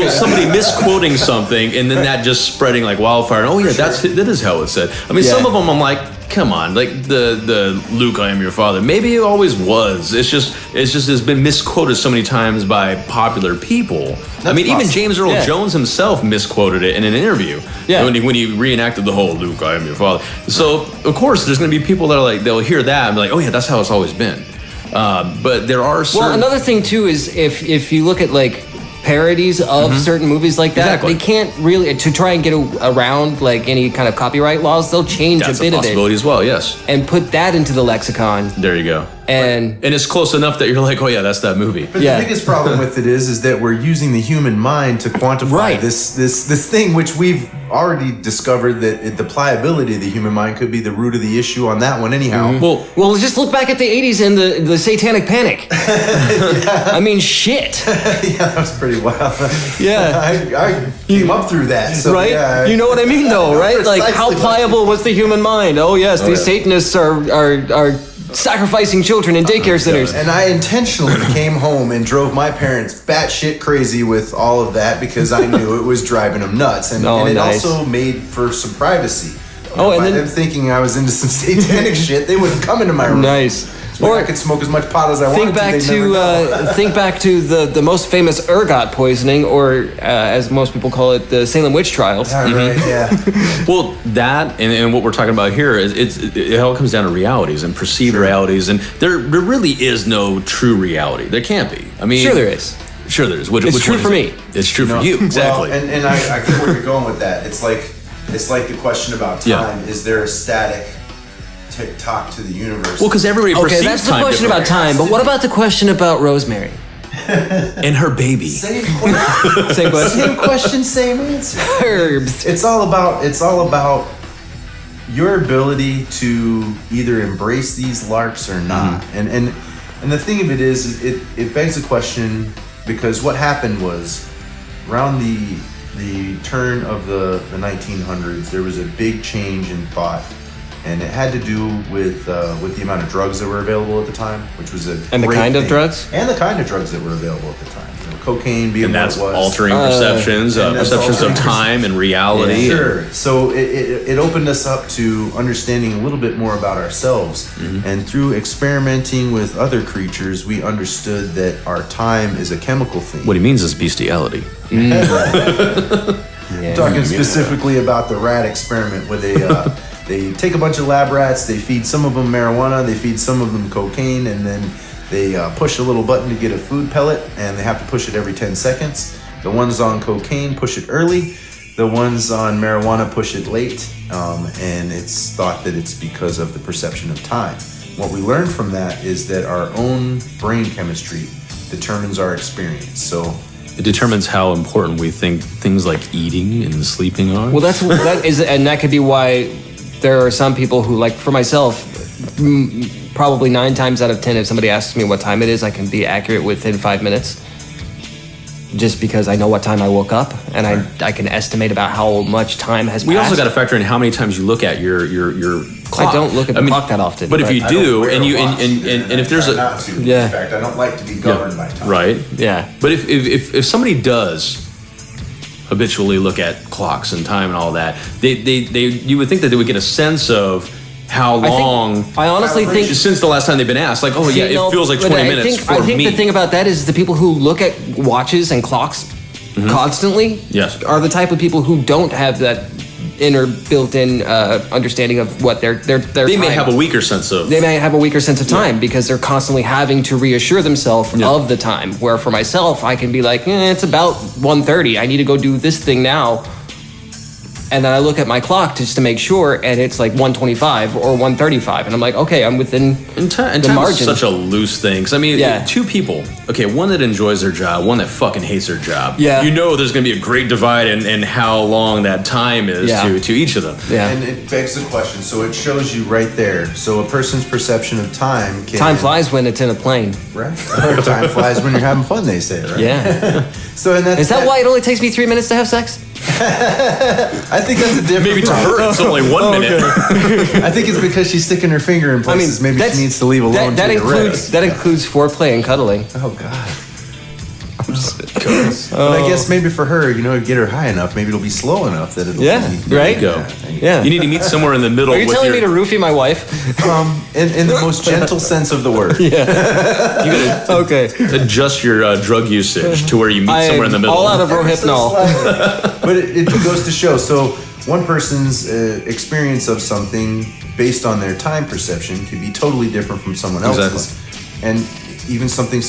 somebody misquoting something, and then that just spreading like wildfire. And, that is how it's said. I mean, some of them I'm like, come on, like the Luke, I am your father. Maybe it always was. It's just has been misquoted so many times by popular people. Even James Earl Jones himself misquoted it in an interview. Yeah. When he reenacted the whole Luke, I am your father. So of course there's going to be people that are like, they'll hear that and be like, oh yeah, that's how it's always been. But there are certain. Well, another thing too is if you look at like parodies of certain movies like that, they can't really, to try and get around like any kind of copyright laws, they'll change a bit of it. That's a possibility as well, yes. And put that into the lexicon. There you go. And it's close enough that you're like, oh yeah, that's that movie. But the biggest problem with it is that we're using the human mind to quantify this thing, which we've already discovered that the pliability of the human mind could be the root of the issue on that one anyhow. Well, just look back at the 80s and the Satanic Panic. I mean, shit. That was pretty wild. Yeah. I came up through that. So, right? Yeah, you know what I mean, though, right? Like, how pliable was the human mind? Oh, yes, these Satanists are sacrificing children in daycare centers. And I intentionally came home and drove my parents batshit crazy with all of that because I knew it was driving them nuts. And it also made for some privacy. By them thinking I was into some satanic shit, they wouldn't come into my room. Nice. Or I could smoke as much pot as I wanted to. Think back to the most famous ergot poisoning, or as most people call it, the Salem witch trials. Right, Well, that and what we're talking about here is it all comes down to realities and perceived realities, and there really is no true reality. There can't be. I mean, sure there is. Sure there is. It's true for me. It's true for you. Exactly. Well, and I get where you're going with that. It's like the question about time. Is there a static tick-tock to the universe? Well, because everybody perceives time. Okay, that's the question about time, but what about the question about Rosemary? And her baby. Same question. Same question, same answer. Herbs. It's all about your ability to either embrace these LARPs or not. And the thing of it is, it begs the question, because what happened was around the turn of the 1900s, there was a big change in thought. And it had to do with the amount of drugs that were available at the time, which was and the kind of drugs that were available at the time. Cocaine being, and that's what it was. altering perceptions of time and reality. Yeah, sure. So it opened us up to understanding a little bit more about ourselves, and through experimenting with other creatures, we understood that our time is a chemical thing. What he means is bestiality. I'm talking specifically about the rat experiment, where they take a bunch of lab rats, they feed some of them marijuana, they feed some of them cocaine, and then they push a little button to get a food pellet, and they have to push it every 10 seconds. The ones on cocaine push it early, the ones on marijuana push it late, and it's thought that it's because of the perception of time. What we learned from that is that our own brain chemistry determines our experience. So it determines how important we think things like eating and sleeping are. Well, that could be why there are some people who, like for myself, probably 9 times out of 10, if somebody asks me what time it is, I can be accurate within 5 minutes. just because I know what time I woke up, and I can estimate about how much time has passed. We also got to factor in how many times you look at your clock. I don't look at the clock that often. But if you do, and if there's a in fact, I don't like to be governed by time. Right. Yeah. But if somebody does habitually look at clocks and time and all that, you would think that they would get a sense of how long. I honestly think since the last time they've been asked, like, oh yeah, it feels like 20 minutes for me. I think the thing about that is the people who look at watches and clocks constantly are the type of people who don't have that inner built-in understanding of what their they may have a weaker sense of time because they're constantly having to reassure themselves of the time, where for myself I can be like, it's about 1:30, I need to go do this thing now, and then I look at my clock just to make sure, and it's like 1:25 or 1:35, and I'm like, okay, I'm within and time the margin. Is such a loose thing, because I mean, two people, okay, one that enjoys their job, one that fucking hates their job. Yeah. You know there's going to be a great divide in how long that time is to each of them. Yeah. And it begs the question, so it shows you right there. So a person's perception of time can... Time flies when it's in a plane. Right. Time flies when you're having fun, they say, right? Yeah. So and is that why it only takes me 3 minutes to have sex? I think that's a different Maybe to her it's only 1 minute. I think it's because she's sticking her finger in places maybe she needs to leave alone. That includes foreplay and cuddling. Oh God. But I guess maybe for her, get her high enough, maybe it'll be slow enough that it'll be... right? Go. Yeah. You need to meet somewhere in the middle. Are you telling me to roofie my wife? In the most gentle sense of the word. Yeah. You gotta adjust your drug usage to where you meet somewhere in the middle. All out of Rohypnol. But it goes to show. So one person's experience of something based on their time perception can be totally different from someone else's. Exactly. And even something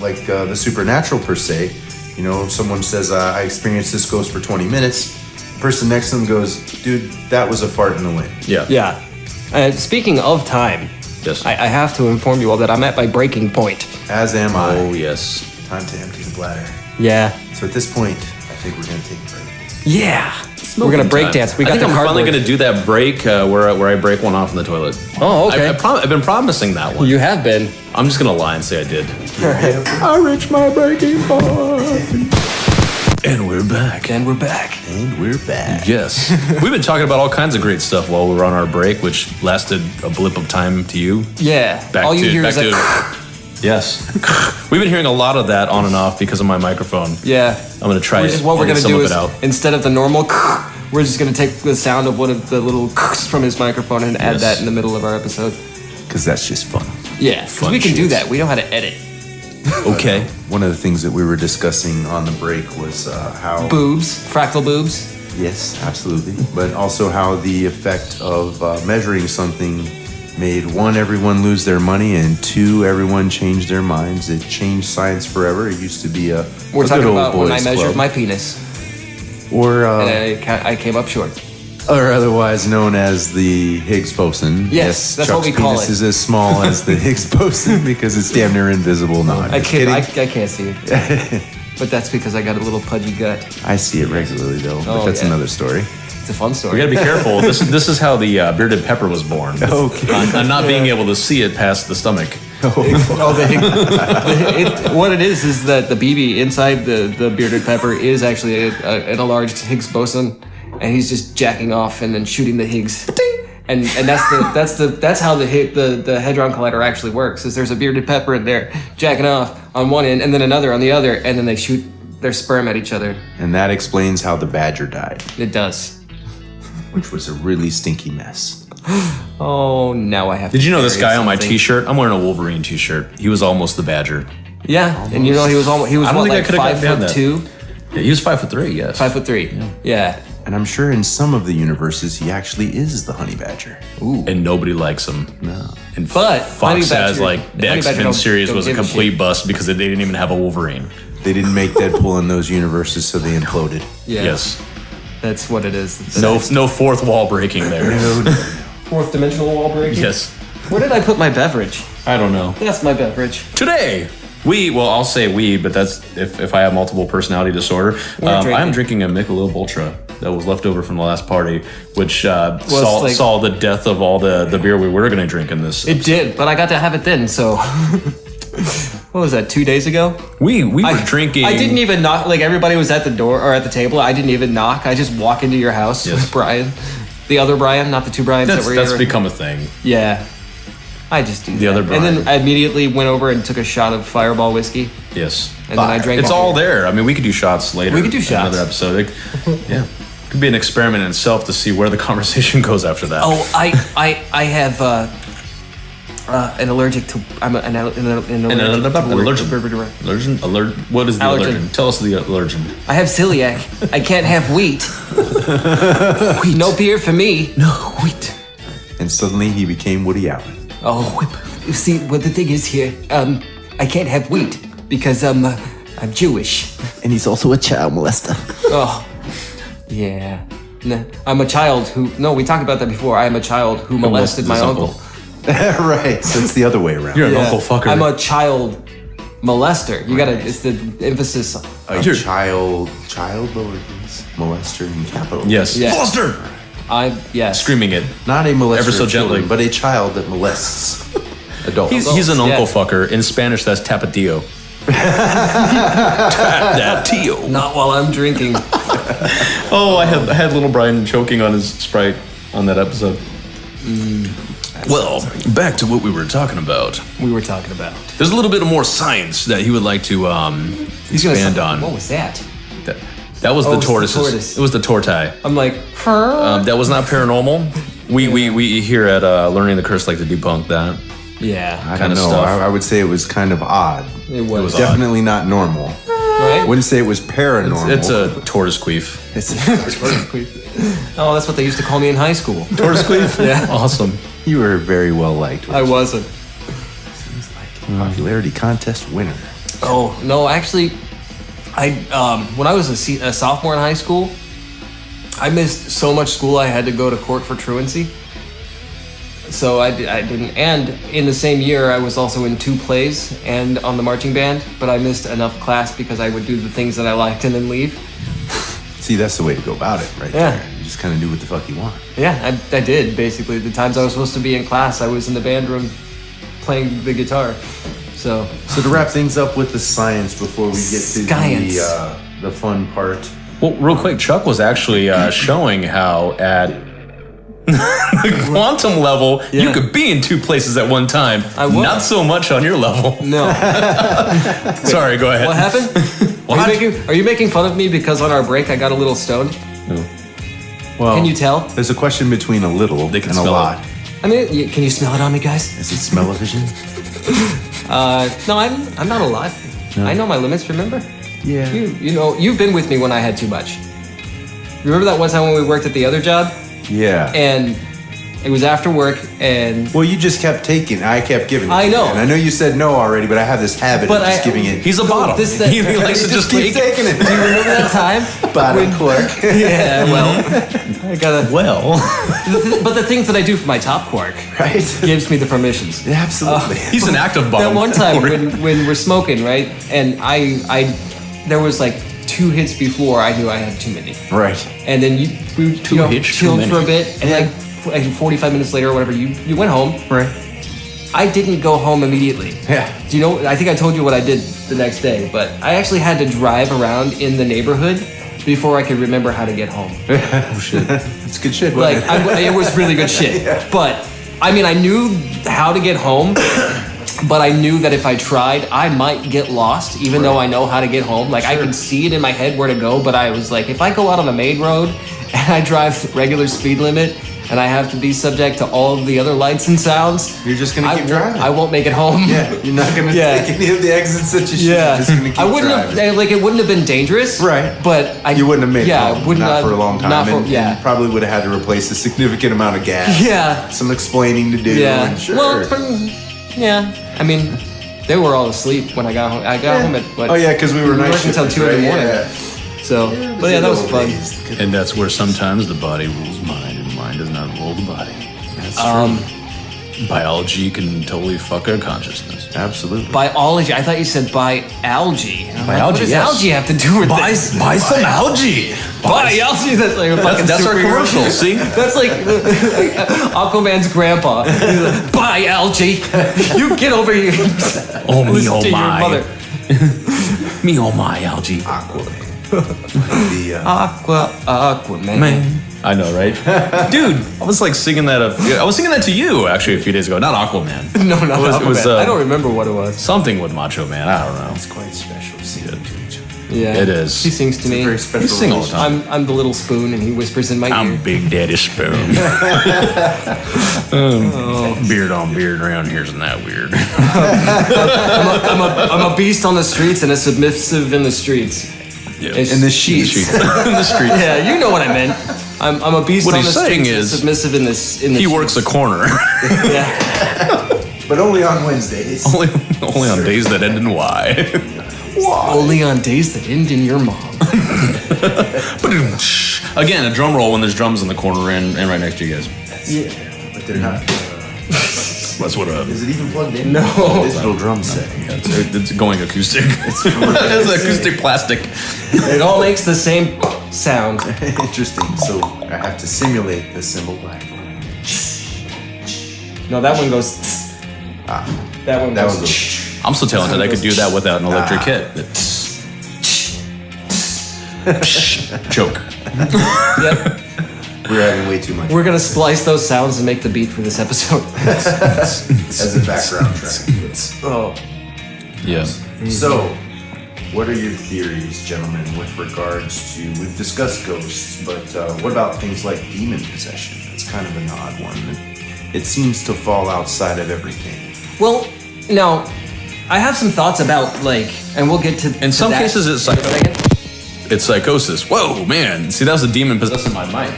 like the supernatural per se, if someone says, I experienced this ghost for 20 minutes, the person next to them goes, dude, that was a fart in the wind. Yeah. Yeah. Speaking of time, yes, I have to inform you all that I'm at my breaking point. As am I. Oh, yes. Time to empty the bladder. Yeah. So at this point, I think we're going to take a break. Yeah. We're going to break dance. I think I'm finally going to do that break where I break one off in the toilet. Oh, okay. I've been promising that one. You have been. I'm just going to lie and say I did. I reached my breaking point. And we're back. And we're back. Yes. We've been talking about all kinds of great stuff while we were on our break, which lasted a blip of time to you. Yeah. All you hear is yes. We've been hearing a lot of that on and off because of my microphone. Yeah. I'm going to try What we're going to do is, instead of the normal, we're just going to take the sound of one of the little from his microphone and add that in the middle of our episode. Because that's just fun. Yeah, because we can do that. We know how to edit. Okay. One of the things that we were discussing on the break was how... Boobs. Fractal boobs. Yes, absolutely. But also how the effect of measuring something made, one, everyone lose their money, and two, everyone change their minds. It changed science forever. It used to be a We're talking good old about when I boys measured club. my penis. Or... and I came up short. or otherwise known as the Higgs boson. Yes, that's Chuck's what we call penis it. is as small as the Higgs boson because it's damn near invisible. No, I'm I just can't. kidding. I can't see it. But that's because I got a little pudgy gut. I see it regularly though, but Oh, that's yeah. another story. It's a fun story. We got to be careful. This is how the bearded pepper was born. Okay. On not being able to see it past the stomach. What it is that the BB inside the bearded pepper is actually an enlarged Higgs boson, and he's just jacking off and then shooting the Higgs. And that's how the hadron collider actually works. Is there's a bearded pepper in there jacking off on one end and then another on the other, and then they shoot their sperm at each other. And that explains how the badger died, It does. which was a really stinky mess. Oh, now I have. Did you know this carry guy on my something. T-shirt? I'm wearing a Wolverine T-shirt. He was almost the Badger. Yeah, and you know he was I don't what, think I like could've gotten down 5'2", Yeah, he was 5'3". Yes. 5'3". Yeah. And I'm sure in some of the universes he actually is the honey badger. And nobody likes him. No. And But Honey Fox Badger- says like the Honey Badger X-Men don't- series don't was a give a complete shit. bust because they didn't even have a Wolverine. They didn't make Deadpool in those universes, so they imploded. Yeah. Yes. That's what it is. No fourth wall breaking there. Fourth dimensional wall breaking. Yes. Where did I put my beverage? I don't know. That's my beverage. Today, I'll say we, but that's if I have multiple personality disorder. I'm drinking a Michelob Ultra that was left over from the last party, which saw the death of all the beer we were going to drink in this. It did, but I got to have it then, so. what was that, 2 days ago? We were drinking. I didn't even knock. Like, everybody was at the door or at the table. I didn't even knock. I just walk into your house with Brian. The other Brian, not the two Brians that were here. That's become a thing. Yeah. I just do the that. other Brian. And then I immediately went over and took a shot of Fireball whiskey. Yes. And then I drank It's all there. I mean, we could do shots later. We could do shots. Another episode. Yeah. It could be an experiment in itself to see where the conversation goes after that. Oh, I have an allergic to. I'm an allergic. What is the allergen? Tell us the allergen. I have celiac. I can't have wheat. No beer for me. No wheat. And suddenly he became Woody Allen. Oh, you see, what the thing is here, I can't have wheat because I'm Jewish. And he's also a child molester. Oh, yeah. I'm a child who. No, we talked about that before. I am a child who molested my uncle. Right, so it's the other way around. You're an uncle fucker. I'm a child molester. You gotta. It's the emphasis. A child lowercase molester in capital. Yes. Molester. Yes. Screaming it. Not a molester Ever so of children, gently. but a child that molests adults. He's an uncle fucker. In Spanish, that's tapatio. Tapatio. Not while I'm drinking. Oh, I had little Brian choking on his Sprite on that episode. Well, back to what we were talking about. There's a little bit of more science that he would like to expand on. What was that? That was the tortoises. Tortoise. It was the tortai. I'm like, that was not paranormal. We here at Learning the Curse like to debunk that. Yeah. I kind don't of know. stuff. I would say it was kind of odd. It was Definitely not normal. right? Wouldn't say it was paranormal. It's a tortoise queef. Oh, that's what they used to call me in high school. Tortoise queef? Yeah. Awesome. You were very well liked. I wasn't. Popularity contest winner. Oh no, actually, when I was a sophomore in high school, I missed so much school I had to go to court for truancy. So I didn't. And in the same year, I was also in 2 plays and on the marching band. But I missed enough class because I would do the things that I liked and then leave. See, that's the way to go about it, right Yeah. there. You just kind of do what the fuck you want. Yeah, I did basically. The times I was supposed to be in class, I was in the band room playing the guitar. So to wrap things up with the science before we get to the fun part. Well, real quick, Chuck was actually showing how at the quantum level, you could be in 2 places at one time. I would. Not so much on your level. no. Sorry, go ahead. What happened? Are you making fun of me because on our break I got a little stoned? Well, Can you tell? There's a question between a little They can and a smell lot. I mean, can you smell it on me, guys? Is it smell-o-vision? No, I'm not a lot. No. I know my limits. Remember? Yeah. You know, you've been with me when I had too much. Remember that one time when we worked at the other job Yeah. and it was after work and Well, you just kept taking. I kept giving it. I to know. you. And I know you said no already, but I have this habit But of just I- giving it. He's a bottom. this- He likes to just keep take taking it. do you remember that time? Bottom cork. Yeah, well, I gotta. Well, But the things that I do for my top quark Right? gives me the permissions. Absolutely. he's an active bottom. That one time forward. when we're smoking, right? And I there was like 2 hits before I knew I had too many. Right. And then we Two hits, too chilled many. for a bit, and like 45 minutes later or whatever, you went home. Right. I didn't go home immediately. Yeah. Do you know? I think I told you what I did the next day, but I actually had to drive around in the neighborhood before I could remember how to get home. Oh shit. It's good shit. Like wasn't it? it was really good shit. But I mean, I knew how to get home. But I knew that if I tried, I might get lost, even though I know how to get home. Like, I can see it in my head where to go, but I was like, if I go out on a main road and I drive the regular speed limit and I have to be subject to all of the other lights and sounds, You're just gonna keep driving. I won't make it home. Yeah. You're not gonna Yeah. take any of the exits that you should. Yeah, You're just gonna keep I wouldn't driving. have like it wouldn't have been dangerous, Right. But You wouldn't have made it yeah, home. wouldn't not have, for a long time. Not for, and yeah, you probably would have had to replace a significant amount of gas. Yeah. Some explaining to do. yeah. And sure. Well, yeah. I mean, they were all asleep when I got home. I got home at what? Oh yeah, because we were night working until shifters, 2 in the right? morning. Yeah. So, but yeah, that was fun. And that's where sometimes the body rules mind, and mind does not rule the body. That's true. Biology can totally fuck our consciousness. Absolutely. Biology. I thought you said algae. What does yes. algae have to do with this? Buy some algae. Buy algae. That's like a fucking That's our superhero. commercial. See, That's like Aquaman's grandpa. He's like, buy algae. You get over here. oh me, Listen oh to your my, mother. me, oh my, algae. Aquaman. Aquaman. Man. I know, right? Dude, I was like singing that. I was singing that to you actually a few days ago. Not Aquaman. No, not It was, Aquaman. I don't remember what it was. Something with Macho Man. I don't know. It's quite special singing to each other. Yeah, It is. He sings to me. Very special. You sing all the time. I'm the little spoon, and he whispers in my ear. I'm Big Daddy Spoon. Beard on beard around here isn't that weird. I'm a beast on the streets and a submissive in the streets. Yeah. In the sheets. in the streets. Yeah, you know what I meant. I'm a beast What on he's the saying streets and is submissive in the He works a corner. Yeah. But only on Wednesdays. only on days that end in Y. Only on days that end in your mom. Again, a drum roll when there's drums in the corner and right next to you guys. But they're not. That's what Is it even plugged in? No. Digital drum set. it's going acoustic. It's acoustic plastic. It all makes the same sound. Interesting. So I have to simulate the cymbal by. No, that one goes. That one That goes. was I'm so talented I could do that without an electric hit. Choke. Yep. we're having way too much We're gonna splice those sounds and make the beat for this episode. as a background track. Oh. Yeah. So, what are your theories, gentlemen, with regards to, we've discussed ghosts, but what about things like demon possession? It's kind of an odd one. It seems to fall outside of everything. Well, now, I have some thoughts about, like, and we'll get to In some that cases, it's in a second. it's psychosis. Whoa, man. See, that was a demon possessing my mic.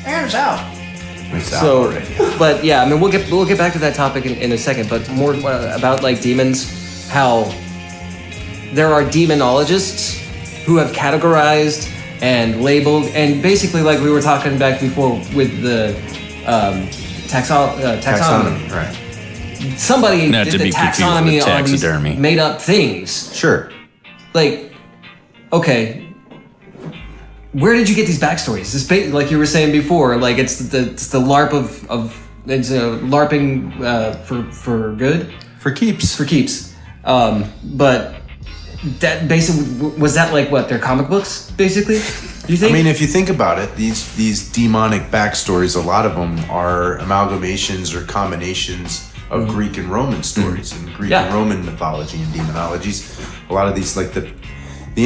It's out So, already. but yeah, I mean, we'll get back to that topic in a second. But more about like demons, how there are demonologists who have categorized and labeled, and basically, like we were talking back before with the taxonomy. Right. Somebody Not did to the be confused taxonomy with on these taxidermy. made up things. Sure. Like, okay. Where did you get these backstories? This, like you were saying before, like it's the LARP of it's a LARPing for good, For keeps. for keeps. But that basically was that like what, their comic books basically? Do you think? I mean, if you think about it, these demonic backstories, a lot of them are amalgamations or combinations of Greek and Roman stories and Greek and Roman mythology and demonologies. A lot of these, like the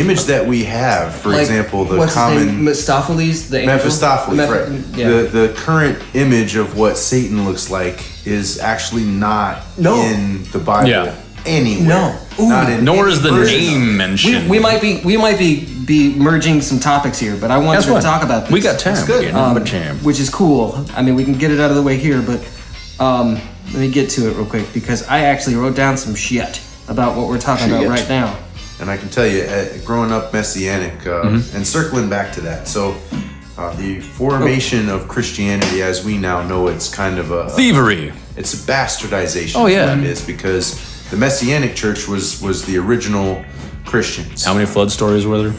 image that we have, for like, example, the what's common his name? Mephistopheles, the angel? Mephistopheles, right? Yeah. The current image of what Satan looks like is actually not in the Bible Yeah. anywhere. No. Ooh. Not in Nor any is the version of name it. mentioned. we might be merging some topics here, but I wanted to talk about this. We got time. good. We got time. Which is cool. I mean, we can get it out of the way here, but let me get to it real quick because I actually wrote down some shit about what we're talking about Shit. right now. And I can tell you, growing up Messianic, and circling back to that, so the formation of Christianity as we now know it's kind of a Thievery. It's a bastardization. Oh, yeah. is what it is, because the Messianic Church was the original Christians. How many flood stories were there?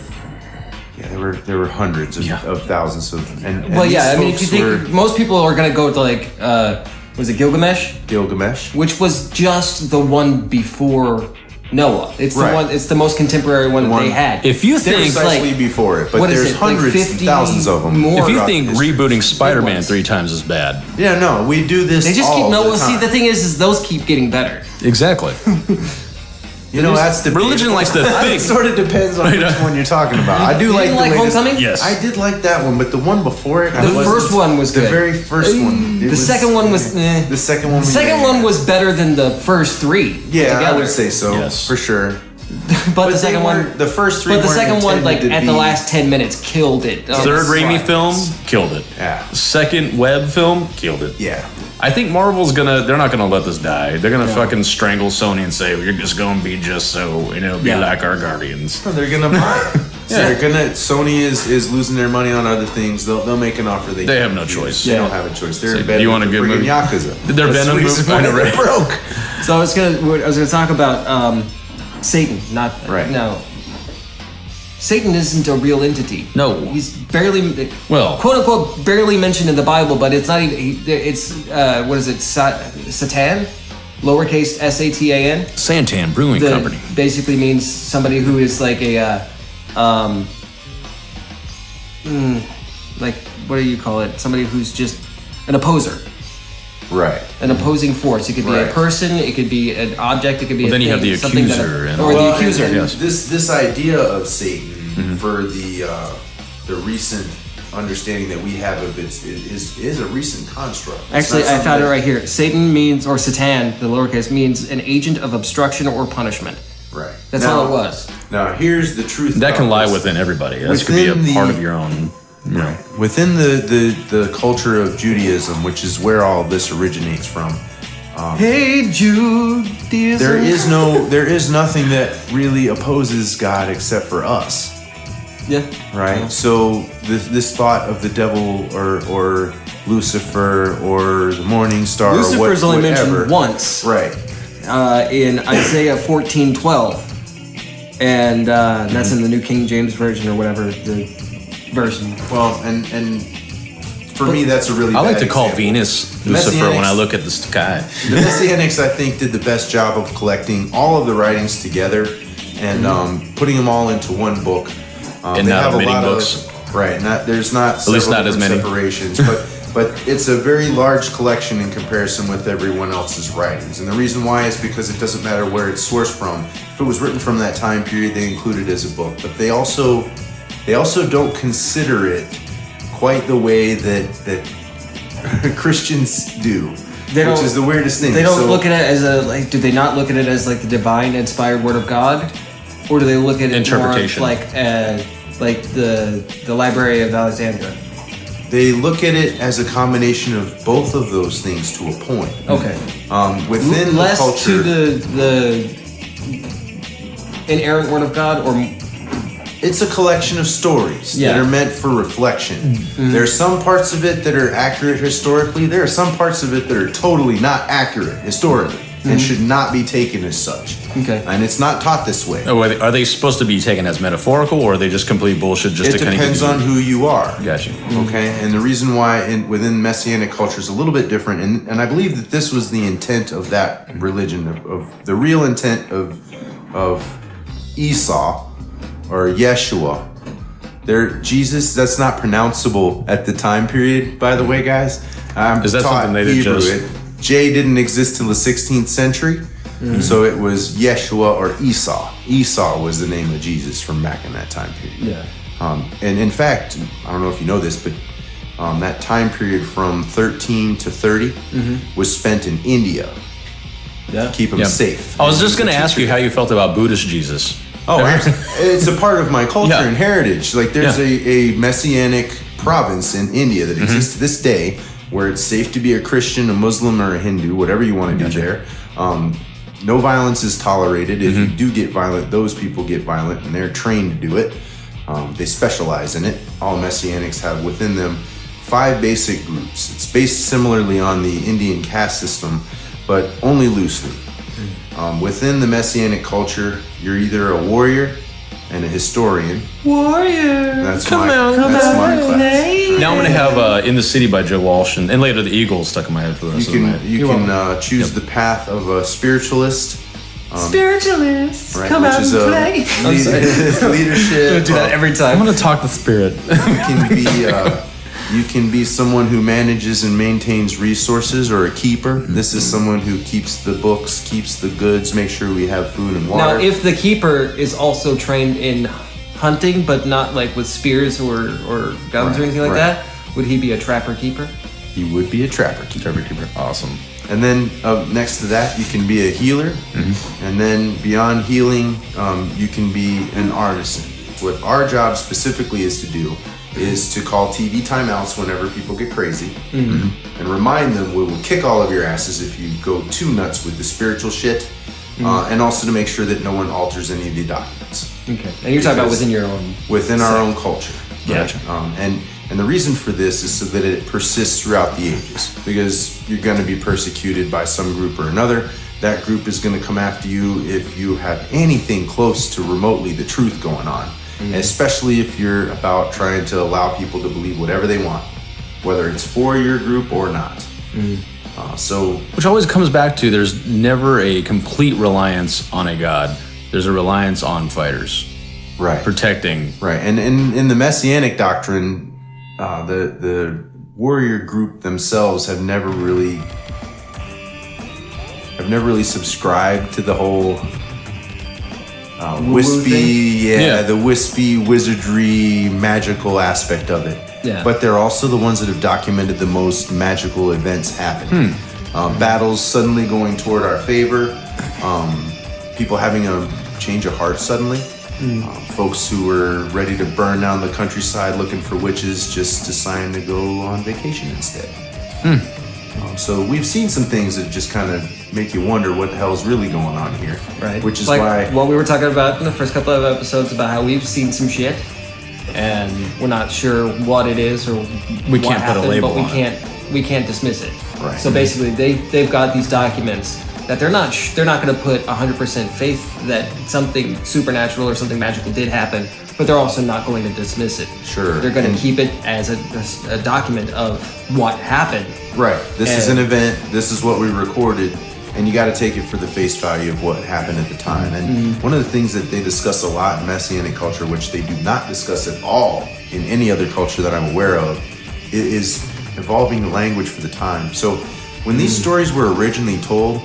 Yeah, there were hundreds of thousands of. And Well, these yeah, I mean, if you folks think were most people are gonna go to like, was it Gilgamesh, Gilgamesh. which was just the one before Noah. It's the Right. one. It's the most contemporary one that they had. If you think Precisely before it, but what is there's it, like hundreds 50 and thousands of them. more? if you throughout think history. rebooting Spider-Man ones. 3 times is bad. Yeah, no, we do this. they just all keep the See, time. the thing is those keep getting better. Exactly. You know, that's the Religion likes to It think. sort of depends on which one you're talking about. I do You like didn't the like latest- Homecoming? Yes. I did like that one, but the one before it, The first one was the good. very first one. The second one was. The second one. The second one was better than the first three. Yeah, I together. would say so. Yes. For sure. But the they second one, weren't- the first three But the weren't second one, like intended to at the be- last 10 minutes, killed it. Oh, Third Raimi right. film killed it. Yeah. Second web film killed it. Yeah. I think Marvel's they're not gonna let this die. They're gonna fucking strangle Sony and say, you're just gonna be just so, be Yeah. like our Guardians. They're gonna buy it. Sony is losing their money on other things. They'll make an offer. They have no choice. They don't have a choice. They're in bed. You want to give them Yakuza? They're Venom movie. I know, right? Broke. So I was gonna talk about Satan. No. Satan isn't a real entity. No. He's barely, quote unquote, barely mentioned in the Bible, but it's not even, it's, what is it, Satan? Lowercase S-A-T-A-N? Santan Brewing Company. Basically means somebody who is like a, like, what do you call it? Somebody who's just an opposer. Right. An opposing force. It could be a person, it could be an object, it could be a thing. Then you have the accuser. The accuser. And this idea of Satan, for the recent understanding that we have of it is a recent construct. Actually, I found it right here. Satan means, or Satan, the lowercase, means an agent of obstruction or punishment. Right. That's all it was. Now, here's the truth. That can lie within everybody. That could be a part of your own. Right. Within the culture of Judaism, which is where all of this originates from. Hey, Judaism. There is nothing that really opposes God except for us. Yeah. Right. Yeah. So this thought of the devil or Lucifer or the morning star. Lucifer's or only whatever. mentioned once. Right. In Isaiah 14:12, and that's in the New King James Version or whatever the version. Well, and for me, that's a really. I like bad to call example. Venus Lucifer when I look at the sky. The Messianics, I think, did the best job of collecting all of the writings together and putting them all into one book. And they not have omitting a lot books. Right. There's not at least not as many separations, but it's a very large collection in comparison with everyone else's writings. And the reason why is because it doesn't matter where it's sourced from. If it was written from that time period, they include it as a book. But they also don't consider it quite the way that Christians do. Which is the weirdest thing. They don't look at it as do they not look at it as like the divine inspired word of God? Or do they look at it interpretation, more like the Library of Alexandria? They look at it as a combination of both of those things to a point. Okay. Within less the culture, to the inerrant word of God, or it's a collection of stories that are meant for reflection. Mm-hmm. There are some parts of it that are accurate historically. There are some parts of it that are totally not accurate historically. And should not be taken as such. Okay. And it's not taught this way. Oh, are they supposed to be taken as metaphorical, or are they just complete bullshit? Just it depends on who you are. Gotcha. Okay, and the reason why within Messianic culture is a little bit different, and I believe that this was the intent of that religion, of the real intent of Esau or Yeshua. Jesus, that's not pronounceable at the time period, by the way, guys. Is that something they did just... J didn't exist till the 16th century, so it was Yeshua or Esau. Esau was the name of Jesus from back in that time period. Yeah. And in fact, I don't know if you know this, but that time period from 13 to 30 was spent in India. Yeah. Keep them safe. I was just going to ask you how you felt about Buddhist Jesus. Oh, it's a part of my culture and heritage. Like there's a Messianic province in India that exists to this day, where it's safe to be a Christian, a Muslim, or a Hindu, whatever you want to do there. No violence is tolerated. If you do get violent, those people get violent, and they're trained to do it. They specialize in it. All Messianics have within them 5 basic groups. It's based similarly on the Indian caste system, but only loosely. Within the Messianic culture, you're either a warrior and a historian. Warrior. That's my class. Now I'm going to have In the City by Joe Walsh, and later the Eagles stuck in my head for the rest of the night. You can choose the path of a spiritualist. Spiritualist, right, come out and play. Leadership. Do that every time. I'm going to talk the spirit. You can be someone who manages and maintains resources, or a keeper. This is someone who keeps the books, keeps the goods, make sure we have food and water. Now, if the keeper is also trained in hunting, but not like with spears or guns or anything like that, would he be a trapper keeper? He would be a trapper keeper. Awesome. And then next to that, you can be a healer. And then beyond healing, you can be an artisan. What our job specifically is to do is to call TV timeouts whenever people get crazy and remind them we will kick all of your asses if you go too nuts with the spiritual shit, and also to make sure that no one alters any of the documents. Okay. And you're talking about within your own... Within our own culture. Yeah. Right? And the reason for this is so that it persists throughout the ages. Because you're going to be persecuted by some group or another. That group is going to come after you if you have anything close to remotely the truth going on. And especially if you're about trying to allow people to believe whatever they want, whether it's for your group or not. Which always comes back to there's never a complete reliance on a god. There's a reliance on fighters. Right. Protecting. Right. And in the Messianic doctrine, the warrior group themselves have never really subscribed to the whole wispy, the wispy wizardry magical aspect of it. Yeah. But they're also the ones that have documented the most magical events happening. Battles suddenly going toward our favor, people having a change of heart suddenly, folks who were ready to burn down the countryside looking for witches just deciding to go on vacation instead. So we've seen some things that just kind of make you wonder what the hell is really going on here. Right. Which is like why... what we were talking about in the first couple of episodes about how we've seen some shit and we're not sure what it is or we can't put a label but on it. We can't dismiss it. Right. So basically they've got these documents that they're not going to put 100% faith that something supernatural or something magical did happen, but they're also not going to dismiss it. Sure. They're going to keep it as a document of what happened. Right. This is an event. This is what we recorded. And you got to take it for the face value of what happened at the time. And one of the things that they discuss a lot in Messianic culture, which they do not discuss at all in any other culture that I'm aware of, is evolving the language for the time. So when these stories were originally told,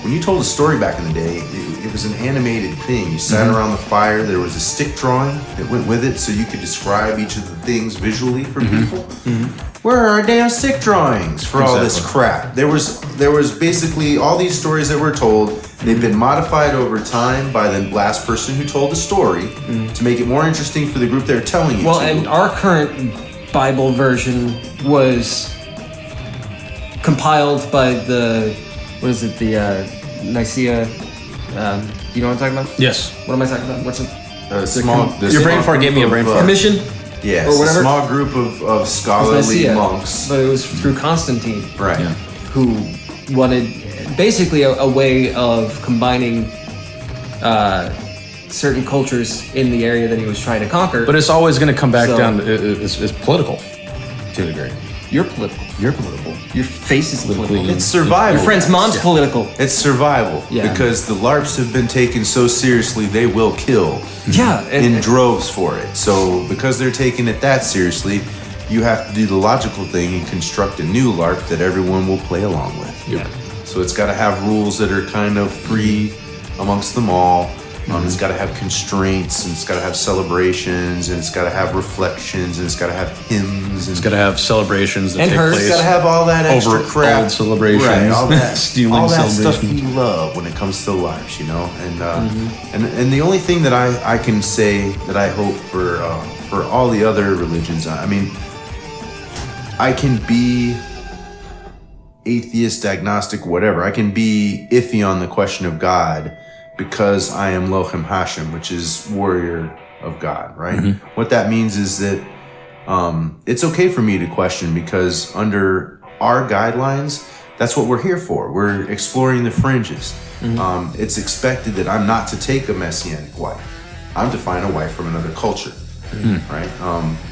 when you told a story back in the day, it was an animated thing. You sat around the fire, there was a stick drawing that went with it so you could describe each of the things visually for people. Where are our damn stick drawings for all this crap? There was basically all these stories that were told. They've been modified over time by the last person who told the story to make it more interesting for the group they're telling you to. Well, and our current Bible version was compiled by the Nicaea, you know what I'm talking about? Yes. What am I talking about? What's it? Your brain fart gave me a brain fart. Commission? Yes, or whatever. A small group of scholarly Nicaea, monks. But it was through Constantine. Right. Yeah. Who wanted basically a way of combining certain cultures in the area that he was trying to conquer. But it's always going to come back down to it's political to a degree. You're political. You're political. Your face is political. It's survival. Your friend's mom's political. It's survival. Yeah. Because the LARPs have been taken so seriously, they will kill Yeah. in droves for it. So because they're taking it that seriously, you have to do the logical thing and construct a new LARP that everyone will play along with. Yeah. So it's got to have rules that are kind of free amongst them all. It's got to have constraints, and it's got to have celebrations, and it's got to have reflections, and it's got to have hymns, and It's got to have celebrations that And take hers. place. it's got to have all that extra over crap. old celebrations, right? All that, stealing all that stuff celebrations. we love when it comes to lives, you know. And the only thing that I can say that I hope for all the other religions, I mean, I can be atheist, agnostic, whatever. I can be iffy on the question of God because I am Lochem Hashem, which is warrior of God, right? What that means is that it's okay for me to question because under our guidelines, that's what we're here for. We're exploring the fringes. It's expected that I'm not to take a Messianic wife. I'm to find a wife from another culture, right?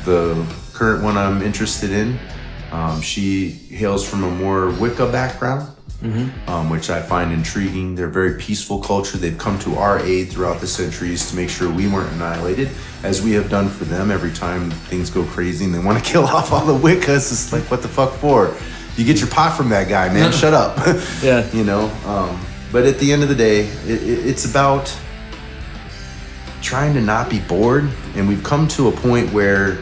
The current one I'm interested in, she hails from a more Wicca background, which I find intriguing. They're a very peaceful culture. They've come to our aid throughout the centuries to make sure we weren't annihilated, as we have done for them every time things go crazy and they want to kill off all the Wiccas. It's like, what the fuck for? You get your pot from that guy, man. Shut up. Yeah. You know? But at the end of the day, it's about trying to not be bored. And we've come to a point where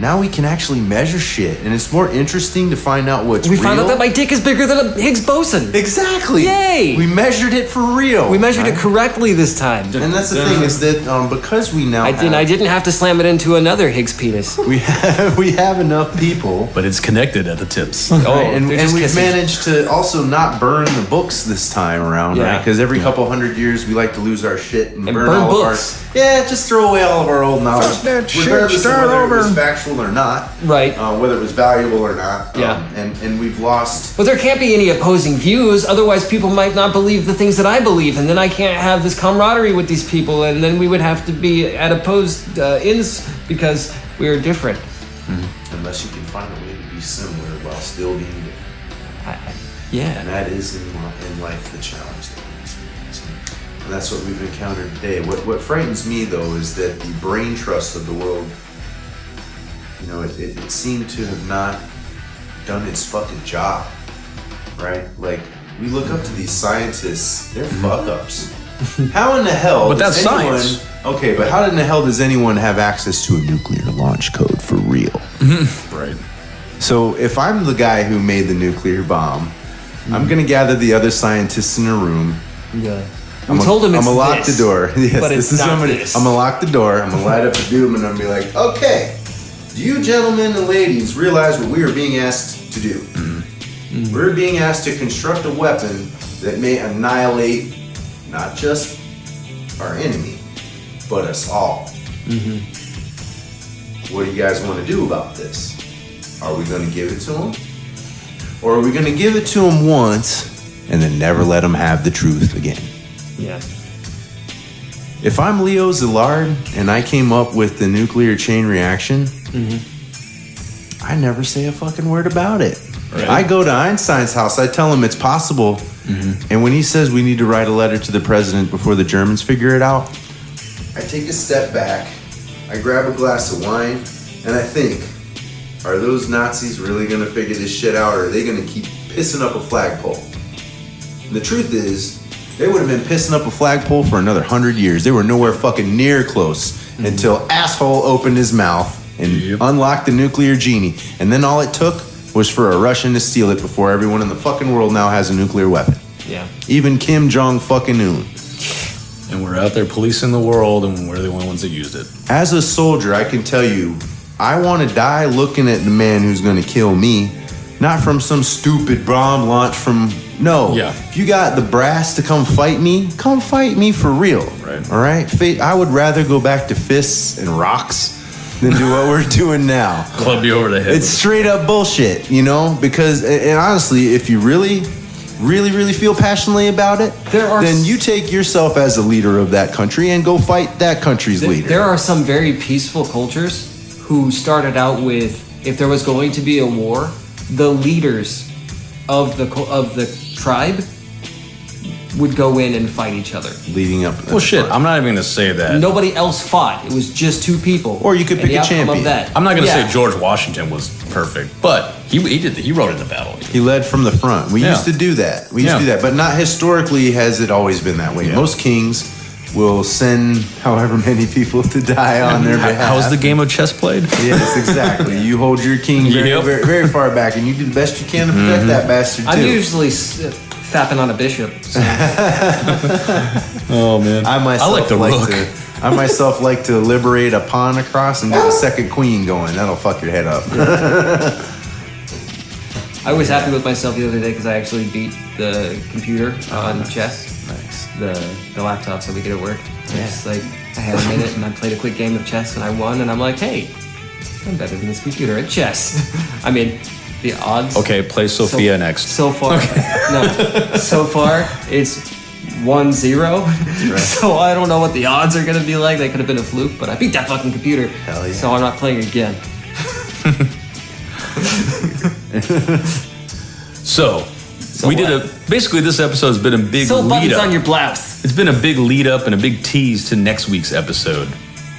now we can actually measure shit, and it's more interesting to find out what's real. We found out that my dick is bigger than a Higgs boson. Exactly. Yay! We measured it for real. We measured it correctly this time. And that's the thing is that because we now I didn't have to slam it into another Higgs penis. we have enough people. But it's connected at the tips. And we've managed to also not burn the books this time around, right? Because every couple hundred years we like to lose our shit and burn all books. of our... Yeah, just throw away all of our old knowledge. Regardless of whether it was factual or not. Right. Whether it was valuable or not. Yeah. And we've lost... But there can't be any opposing views, otherwise people might not believe the things that I believe, and then I can't have this camaraderie with these people, and then we would have to be at opposed ends because we are different. Mm-hmm. Unless you can find a way to be similar while still being different. Yeah. And that is in life the challenge that we're experiencing. And that's what we've encountered today. What frightens me, though, is that the brain trust of the world, you know, it seemed to have not done its fucking job, right? Like, we look up to these scientists, they're fuck-ups. How in the hell But that's does anyone... science. Okay, but how in the hell does anyone have access to a nuclear launch code for real? Right. So if I'm the guy who made the nuclear bomb, I'm going to gather the other scientists in a room. Yeah. We told him it's I'm going to lock the door. Yes, but it's not this. I'm going to lock the door. I'm going to light up the doom and I'm going to be like, okay, do you gentlemen and ladies realize what we are being asked to do? Mm-hmm. We're being asked to construct a weapon that may annihilate not just our enemy, but us all. Mm-hmm. What do you guys want to do about this? Are we going to give it to them? Or are we going to give it to them once and then never let them have the truth again? Yeah. If I'm Leo Szilard and I came up with the nuclear chain reaction, I never say a fucking word about it. Right. I go to Einstein's house, I tell him it's possible, and when he says we need to write a letter to the president before the Germans figure it out, I take a step back, I grab a glass of wine, and I think, are those Nazis really going to figure this shit out, or are they going to keep pissing up a flagpole? And the truth is, they would have been pissing up a flagpole for another 100 years. They were nowhere fucking near close until asshole opened his mouth and unlocked the nuclear genie. And then all it took was for a Russian to steal it before everyone in the fucking world now has a nuclear weapon. Yeah. Even Kim Jong fucking Un. And we're out there policing the world, and we're the only ones that used it. As a soldier, I can tell you, I want to die looking at the man who's going to kill me, not from some stupid bomb launch from... No. Yeah. If you got the brass to come fight me for real. Right. All right? I would rather go back to fists and rocks than do what we're doing now. Club you over the head. It's straight up bullshit, you know? Because, and honestly, if you really feel passionately about it, then you take yourself as a leader of that country and go fight that country's leader. There are some very peaceful cultures who started out with, if there was going to be a war, the leaders of the tribe would go in and fight each other. Leading up. Well, shit, I'm not even going to say that. Nobody else fought. It was just two people. Or you could pick a champion. I'm not going to say George Washington was perfect, but he rode in the battle. He led from the front. We used to do that. But not historically has it always been that way. Yeah. Most kings will send however many people to die on their behalf. How's the game of chess played? Yes, exactly. You hold your king very, very far back, and you do the best you can to protect that bastard, too. I'm usually fapping on a bishop. So. Oh, man. I like the rook. I myself like to liberate a pawn across and get a second queen going. That'll fuck your head up. I was happy with myself the other day because I actually beat the computer on chess. Nice. The laptop so we get it work. It's like I had a minute and I played a quick game of chess and I won and I'm like, hey, I'm better than this computer at chess. I mean, the odds. Okay, play Sophia next. So far, so far it's 1-0. Right. So I don't know what the odds are gonna be like. They could have been a fluke, but I beat that fucking computer. Hell yeah. So I'm not playing again. So we did basically this episode has been a big lead up. On your blouse. It's been a big lead up and a big tease to next week's episode.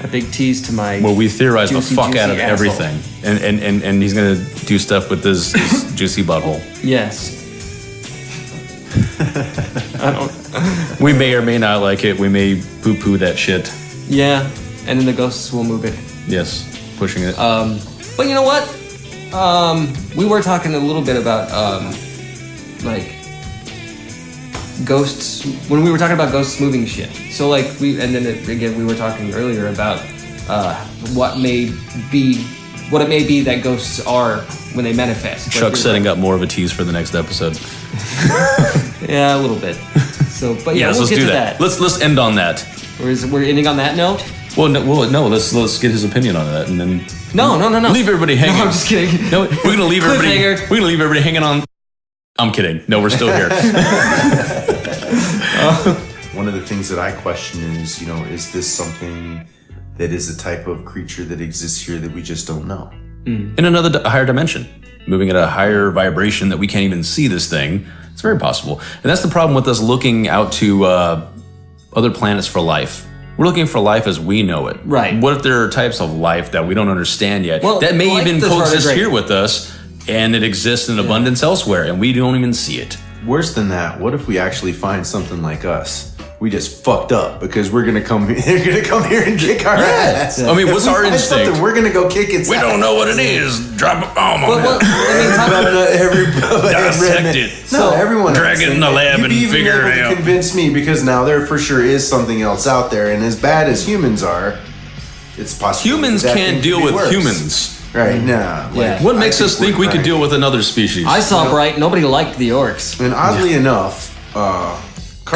A big tease to my where we theorize the fuck out of asshole. everything. And he's gonna do stuff with his juicy butthole. Yes. I don't We may or may not like it. We may poo-poo that shit. Yeah. And then the ghosts will move it. Yes. Pushing it. But you know what? We were talking a little bit about like ghosts when we were talking about ghosts moving shit. So like we were talking earlier about what it may be that ghosts are when they manifest. Chuck's setting up more of a tease for the next episode. Yeah, a little bit. So, but yeah, let's do that. Let's end on that. We're ending on that note. Well, no. Let's get his opinion on that, and then no. Leave everybody hanging. No, I'm just kidding. No, we're gonna leave everybody. We're gonna leave everybody hanging on. I'm kidding. No, we're still here. One of the things that I question is, is this something that is a type of creature that exists here that we just don't know? In another higher dimension, moving at a higher vibration that we can't even see this thing. It's very possible. And that's the problem with us looking out to other planets for life. We're looking for life as we know it. Right. What if there are types of life that we don't understand yet? Well, that may like even the coexist tardigrade. here with us, and it exists in abundance elsewhere, and we don't even see it. Worse than that, what if we actually find something like us? We just fucked up because we're gonna come. They're gonna come here and kick our ass. I mean, what's If we our find instinct? something, we're gonna go kick its We ass. don't know what it is. Drop a bomb on it. Dissect it. No, everyone. Drag it in the lab You'd and be even figure it able to out. convince me because now there for sure is something else out there, and as bad as humans are, it's possible. Humans that can't thing deal could be with worse. humans. Right? Nah. Yeah. What makes us think we could we're deal with another species? I saw Bright. Nobody liked the orcs. And oddly enough, Carl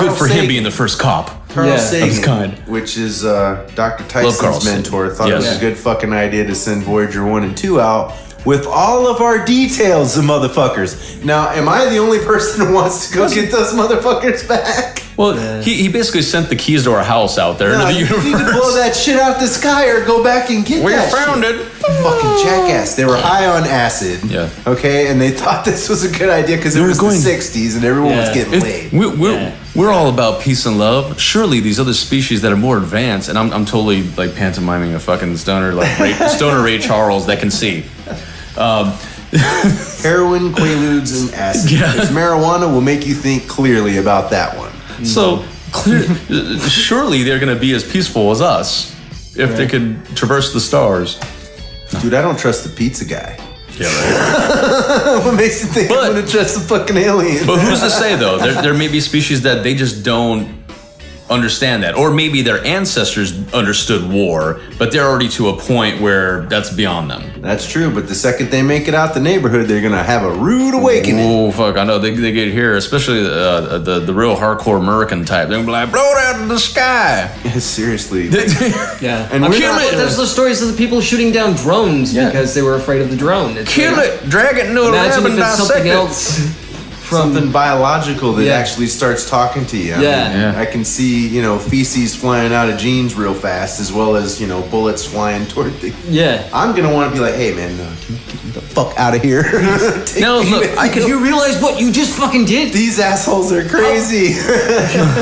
Good for him Sagan- being the first cop. Carl Yeah. Sagan, Of his kind. which is Dr. Carl Tyson's Sagan. mentor, thought it Yes. was a good fucking idea to send Voyager 1 and 2 out with all of our details, the motherfuckers. Now, am I the only person who wants to go get those motherfuckers back? Well, he basically sent the keys to our house out there No, into the you universe. need to blow that shit out the sky or go back and get We that found shit. it. Fucking jackass. They were high on acid. Yeah. Okay, and they thought this was a good idea because it were was going- the 60s and everyone was Yeah. getting laid. We're all about peace and love. Surely these other species that are more advanced, and I'm totally like pantomiming a fucking stoner stoner Ray Charles that can see. Heroin, quaaludes, and acid. Yeah. Because marijuana will make you think clearly about that one. So surely they're going to be as peaceful as us if they could traverse the stars. Dude, I don't trust the pizza guy. Yeah, right. What makes you think But- I'm gonna trust the fucking alien? But who's to say though? There may be species that they just don't understand that, or maybe their ancestors understood war, but they're already to a point where that's beyond them. That's true, but the second they make it out the neighborhood, they're gonna have a rude awakening. Oh fuck! I know they get here, especially the real hardcore American type. They're gonna be like, blow it out of the sky. Seriously. Yeah. And I mean, we're not- there's the stories of the people shooting down drones because they were afraid of the drone. It's Kill like, it, drag it into a lab Imagine and if it's dissect something it. else from Something biological that Yeah. actually starts talking to you. I Yeah. mean, Yeah. I can see, feces flying out of jeans real fast, as well as, bullets flying toward the. Yeah. I'm gonna want to be like, hey man, get the fuck out of here. Take No, me look, with I you. can- You realize what you just fucking did? These assholes are crazy.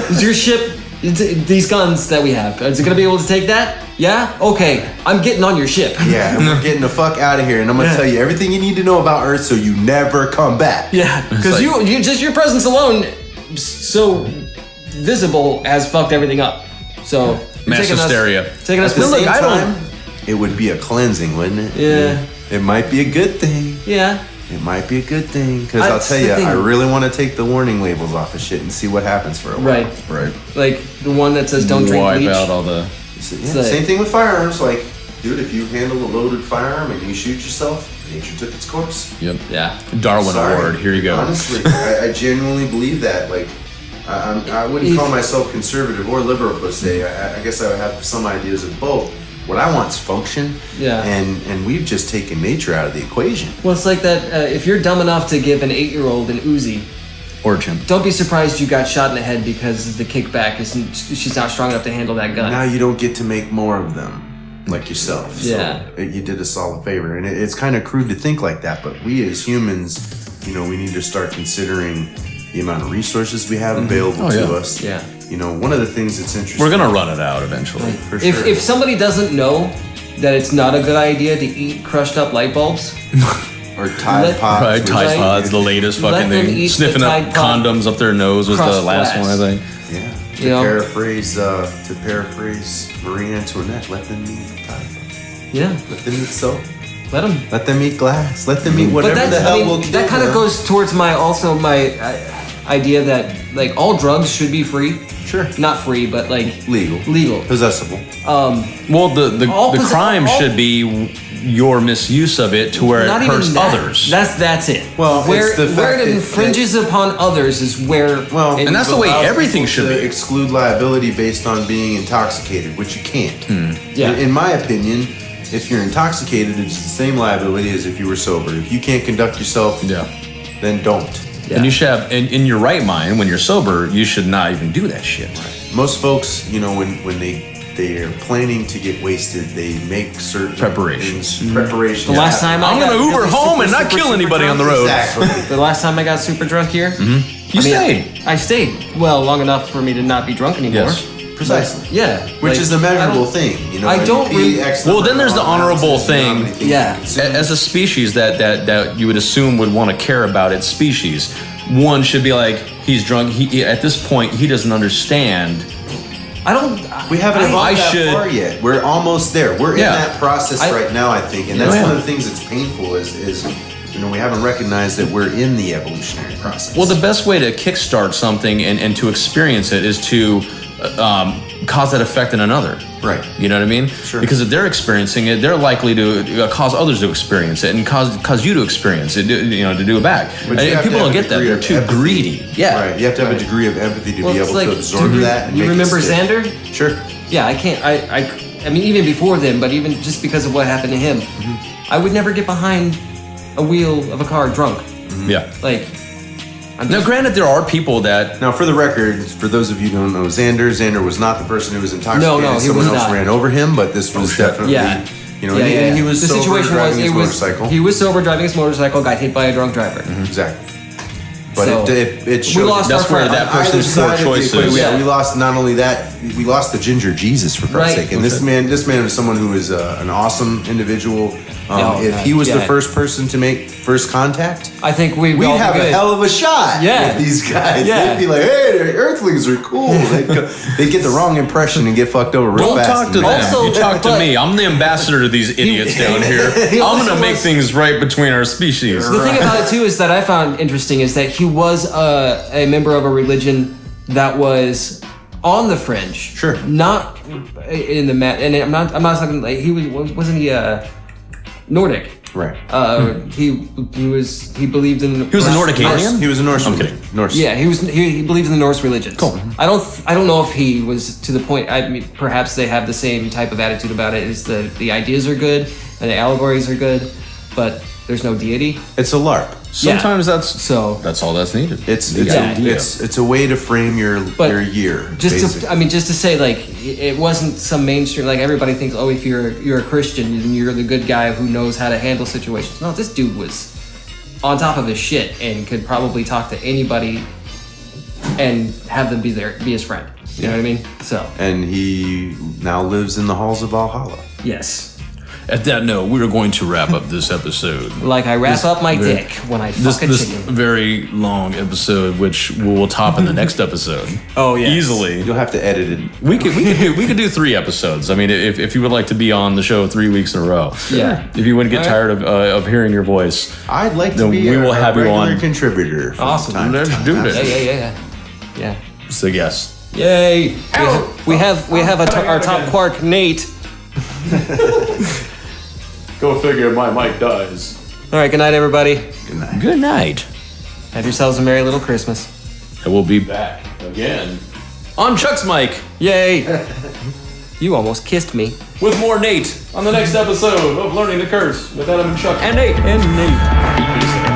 Is your ship, these guns that we have, is it gonna be able to take that? Yeah? Okay, I'm getting on your ship. Yeah, and we're getting the fuck out of here, and I'm gonna Yeah. tell you everything you need to know about Earth, so you never come back. Yeah, because like- you just your presence alone, so visible, has fucked everything up. So Mass taking us- hysteria. taking us At the with same I don't. time, it would be a cleansing, wouldn't it? Yeah. It might be a good thing. Yeah. It might be a good thing, because I'll That's tell the you, thing. I really want to take the warning labels off of shit and see what happens for a while. Right. Right. Like the one that says "Don't drink Wipe bleach." out all the. So, It's yeah, like- same thing with firearms. Like, dude, if you handle a loaded firearm and you shoot yourself, nature took its course. Yep. Yeah. Darwin Sorry. Award. Here you go. Honestly, I genuinely believe that. Like, I wouldn't call myself conservative or liberal per se. I guess I would have some ideas of both. What I want is function. Yeah. And we've just taken nature out of the equation. Well, it's like that. If you're dumb enough to give an 8-year-old an Uzi, Or chimp. don't be surprised you got shot in the head because the kickback isn't. She's not strong enough to handle that gun. Now you don't get to make more of them like yourself. So Yeah. you did us all a favor. And it's kind of crude to think like that, but we as humans, we need to start considering the amount of resources we have available Oh, to yeah. us. Yeah. One of the things that's interesting. We're gonna run it out eventually. For If sure. if somebody doesn't know that it's not a good idea to eat crushed up light bulbs, or Tide Let- Pods. Right, which- Tide Right. Pods, the latest Let fucking them thing. eat Sniffing the up Tide Pod condoms up their nose was the crushed last glass. one, I think. Yeah. You know? To paraphrase Marie Antoinette, let them eat Tide Pods. yeah, Let them eat soap. Let them eat glass. Let them eat whatever the hell will kill that kind of them. goes towards my idea that like all drugs should be free. Sure. Not free, but like Legal. Possessible. Well, the crime should be your misuse of it to where it hurts others. That's it. Well, where it's the fact where it that- infringes upon others is where. Well, and that's the way allows everything people should to be. exclude liability based on being intoxicated, which you can't. Yeah. In my opinion, if you're intoxicated, it's the same liability as if you were sober. If you can't conduct yourself, then don't. And you should have, in your right mind, when you're sober, you should not even do that shit. Most folks, when they're planning to get wasted, they make certain Preparations. Preparations. The last time I'm going to Uber home and not kill anybody on the road. Exactly. The last time I got super drunk here, You stayed. I stayed long enough for me to not be drunk anymore. Yes. Precisely. Yeah, Which is the measurable thing. I don't Well, then there's the honorable thing. Yeah. As a species that you would assume would want to care about its species, one should be like, he's drunk. He at this point he doesn't understand. We haven't evolved that should- far yet. We're almost there. We're in that process right now, I think, and that's one of the things that's painful is we haven't recognized that we're in the evolutionary process. Well, the best way to kickstart something and to experience it is to cause that effect in another. Right. You know what I mean? Sure. Because if they're experiencing it, they're likely to cause others to experience it and cause you to experience it. To do it back. But And people don't get that. They're too greedy. Yeah. Right. You have to have a degree of empathy to be able to absorb that. And You make remember it stick. Xander? Sure. Yeah, I can't. I mean, even before then, but even just because of what happened to him, I would never get behind a wheel of a car drunk. Yeah. Like, Now, granted, there are people that. Now, for the record, for those of you who don't know Xander was not the person who was intoxicated. No, he Someone was else not. ran over him, but this was definitely, Yeah. and he was the sober situation driving his was motorcycle. he was sober driving his motorcycle, got hit by a drunk driver. Exactly. But So, it showed we lost That's our where friend. that on either person's side poor of the choices. equation. Yeah. We lost not only that, we lost the ginger Jesus for Christ's Right. sake. And this man was someone who is an awesome individual. If God, he was the yeah. first person to make first contact, I think we'd we'd all have be a good. hell of a shot Yeah. with these guys. Yeah. They'd be like, hey, the Earthlings are cool. They'd get the wrong impression and get fucked over real Don't fast. talk to them. Also, you talk to but- me. I'm the ambassador to these idiots down here. I'm also going to make was- things right between our species. The thing about it too is that I found interesting is that he was a member of a religion that was on the fringe. Sure. Not in the and I'm not talking like wasn't he Nordic? Right. He believed in. He was a Nordic alien? He was a Norse. I'm religion. kidding. Norse. Yeah, he believed in the Norse religions. Cool. I don't know if he was to the point. I mean, perhaps they have the same type of attitude about it. Is the ideas are good and the allegories are good, but there's no deity. It's a LARP. Sometimes that's all that's needed. It's idea. it's a way to frame your year. Just to say, like, it wasn't some mainstream, like everybody thinks, oh, if you're a Christian, then you're the good guy who knows how to handle situations. No, this dude was on top of his shit and could probably talk to anybody and have them be his friend. You know what I mean? So. And he now lives in the halls of Valhalla. Yes. At that note, we are going to wrap up this episode. Like I wrap up my dick when I fuck a This chicken. very long episode, which we will top in the next episode. Oh, yes. Easily. You'll have to edit it. We could do 3 episodes. I mean, if you would like to be on the show 3 weeks in a row. Yeah. If you wouldn't get tired of hearing your voice, I'd like to then be we will a have you regular on. contributor. From Awesome. time to Let's time. do this. Yeah. So yes. Yay! We have our top quark, Nate. Go figure. My mic dies. All right. Good night, everybody. Good night. Have yourselves a merry little Christmas. And we'll be back again on Chuck's mic Yay! You almost kissed me. with more Nate on the next episode of Learning to Curse with Adam and Chuck. And Nate. Peace out.